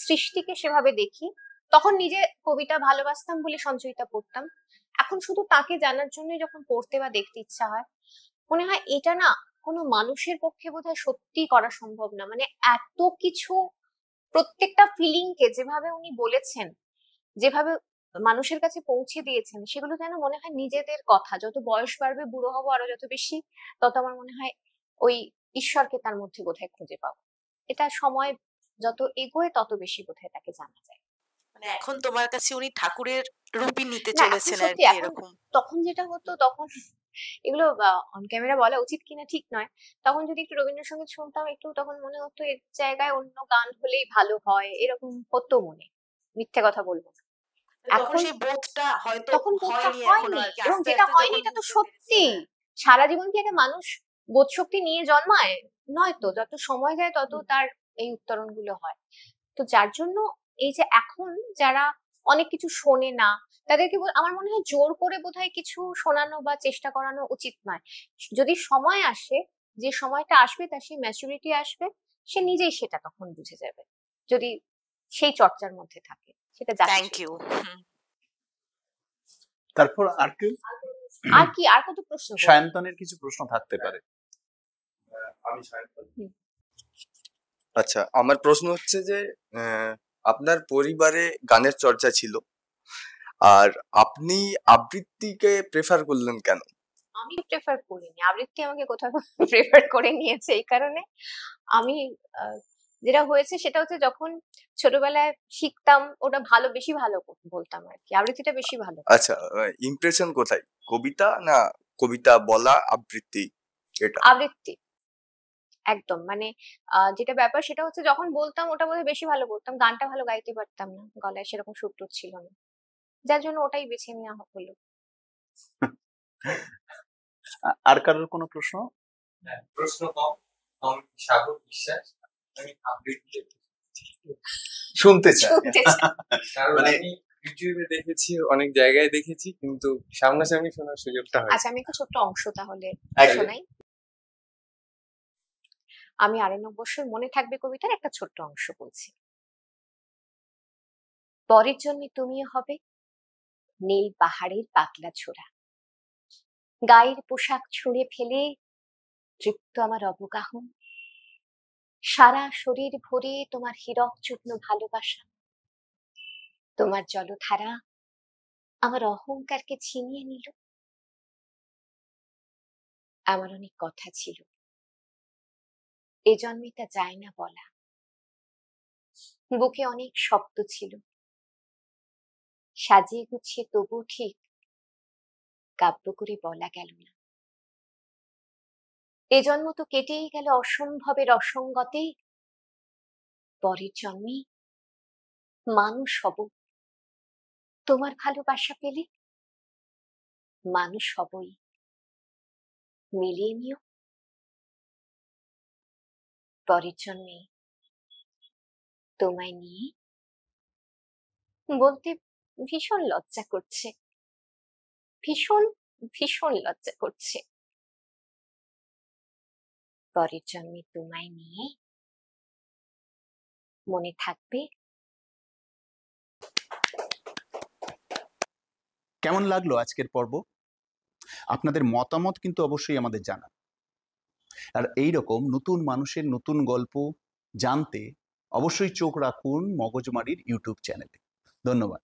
[SPEAKER 2] সৃষ্টিকে সেভাবে দেখি, তখন নিজে কবিতা ভালোবাসতাম বলে সঞ্চয়িতা পড়তাম। এখন শুধু তাকে জানার জন্য যখন পড়তে বা দেখতে ইচ্ছা হয়, মনে হয় এটা না কোনো মানুষের পক্ষে বোধহয় সত্যি করা সম্ভব না। মানে এত কিছু, প্রত্যেকটা ফিলিং কে যেভাবে উনি বলেছেন, যেভাবে মানুষের কাছে পৌঁছে দিয়েছেন, সেগুলো যেন মনে হয় নিজেদের কথা। যত বয়স বাড়বে, বুড়ো হবো আরো যত বেশি, তত আমার মনে হয় ওই ঈশ্বরকে তার মধ্যে বোধহয় খুঁজে পাবো। এটা সময় যত এগোয় তত বেশি বোধহয় তাকে জানা যায়।
[SPEAKER 5] মানে এখন তোমার কাছে উনি ঠাকুরের রূপই নিতে
[SPEAKER 2] না, এখন
[SPEAKER 5] চলেছেন আর
[SPEAKER 2] সত্যি,
[SPEAKER 5] কি,
[SPEAKER 2] এখন
[SPEAKER 5] এরকম?
[SPEAKER 2] তখন যেটা হতো, তখন এগুলো অন ক্যামেরা বলা উচিত কিনা ঠিক নয়, তখন যদি একটু রবীন্দ্রসঙ্গীত শুনতাম একটু, তখন মনে হতো এর জায়গায় অন্য গান হলেই ভালো হয়, এরকম হতো মনে। মিথ্যে কথা বলবো না।
[SPEAKER 5] তখন
[SPEAKER 2] এখন
[SPEAKER 5] সেই বোধটা হয়তো
[SPEAKER 2] তখন বোধটা
[SPEAKER 5] হয়নি এখনো
[SPEAKER 2] হয়নি,
[SPEAKER 5] আর কি,
[SPEAKER 2] এবং
[SPEAKER 5] আস্তে
[SPEAKER 2] যেটা
[SPEAKER 5] আস্তে
[SPEAKER 2] হয়নি
[SPEAKER 5] যখন
[SPEAKER 2] এটা তো
[SPEAKER 5] বুঝতে
[SPEAKER 2] সত্যি।
[SPEAKER 5] পেরেছি। হ্যাঁ।
[SPEAKER 2] সারা জীবন কি একটা মানুষ বোধ শক্তি নিয়ে জন্মায়? নয় তো, যত সময় যায় তত তার এই উত্তরণ গুলো হয়। তো যার জন্য এই যে এখন যারা অনেক কিছু শোনে না, তাদেরকে আমার মনে হয় জোর করে বোধহয় কিছু শোনানো বা চেষ্টা করানো উচিত নয়। যদি সময় আসে, যে সময়টা আসবে তার সেই ম্যাচুরিটি আসবে, সে নিজেই সেটা তখন বুঝে যাবে, যদি সেই চর্চার মধ্যে থাকে। সেটা যাচ্ছে।
[SPEAKER 5] Thank you.
[SPEAKER 3] তারপর আর কেউ?
[SPEAKER 2] আর কি, আর কত প্রশ্ন করবে?
[SPEAKER 3] সায়ন্তনের কিছু প্রশ্ন থাকতে পারে।
[SPEAKER 6] আমি সায়ন্তন। আচ্ছা, আমার প্রশ্ন হচ্ছে যে আপনার পরিবারে গানের চর্চা ছিল, আর আপনি আবৃত্তিকে প্রেফার করলেন কেন?
[SPEAKER 2] আমি প্রেফার করিনি, আবৃত্তি আমাকে কোথাও প্রেফার করে নিয়েছে। এই কারণে আমি যেটা হয়েছে সেটা হচ্ছে, যখন ছোটবেলায় শিখতাম ওটা ভালো, বেশি ভালো বলতাম আর কি, আবৃত্তিটা বেশি ভালো।
[SPEAKER 6] আচ্ছা, ইমপ্রেশন কোথায়, কবিতা না কবিতা বলা, আবৃত্তি? এটা
[SPEAKER 2] আবৃত্তি একদম, মানে যেটা ব্যাপার সেটা হচ্ছে, যখন বলতাম ওটা বোধহয় বেশি ভালো বলতাম, গানটা ভালো গাইতে পারতাম না, গলায় সেরকম সুর টুর ছিল না, যার জন্য ওটাই বেছে নেওয়া হলো।
[SPEAKER 3] আর কারোর কোনো প্রশ্ন?
[SPEAKER 7] প্রশ্ন কম। আমি সাগর বিশ্বাস, আমি আবৃত্তি
[SPEAKER 3] শুনতে চাই।
[SPEAKER 7] কারণ
[SPEAKER 3] মানে
[SPEAKER 7] আমি ইউটিউবে দেখেছি, অনেক জায়গায় দেখেছি, কিন্তু সামনাসামনি শোনার সুযোগটা হয়।
[SPEAKER 2] আচ্ছা, আমি একটা ছোট্ট অংশ তাহলে
[SPEAKER 3] একদম।
[SPEAKER 2] শোনাই। আমি ৯৮ বছর মনে থাকবে কবিতার একটা ছোট্ট অংশ বলছি। পরের জন্য তুমিও হবে নীল পাহাড়ের পাতলা ছোড়া, গায়ের পোশাক ছুঁড়ে ফেলে তৃপ্ত আমার অবগাহন, সারা শরীর ভরে তোমার হীরক চূর্ণ ভালোবাসা, তোমার জলধারা আমার অহংকারকে ছিনিয়ে নিল। আমার অনেক কথা ছিল, এ জন্মে তা যায় না বলা, বুকে অনেক শব্দ ছিল, সাজিয়ে গুছিয়ে তবু ঠিক কাব্য করে বলা গেল না। এ জন্ম তো কেটেই গেল অসম্ভবের অসঙ্গতে, পরের জন্মে মানুষ হব, তোমার ভালোবাসা পেলে মানুষ হবই, মিলিয়ে নিও। পরের জন্মে তোমায় নিয়ে বলতে ভীষণ লজ্জা করছে, ভীষণ ভীষণ লজ্জা করছে। পরের জন্মে তোমায় নিয়ে মনে থাকবে।
[SPEAKER 3] কেমন লাগলো আজকের পর্ব? আপনাদের মতামত কিন্তু অবশ্যই আমাদের জানান। আর এইরকম নতুন মানুষের নতুন গল্প জানতে অবশ্যই চোখ রাখুন মগজমারির ইউটিউব চ্যানেলে। ধন্যবাদ।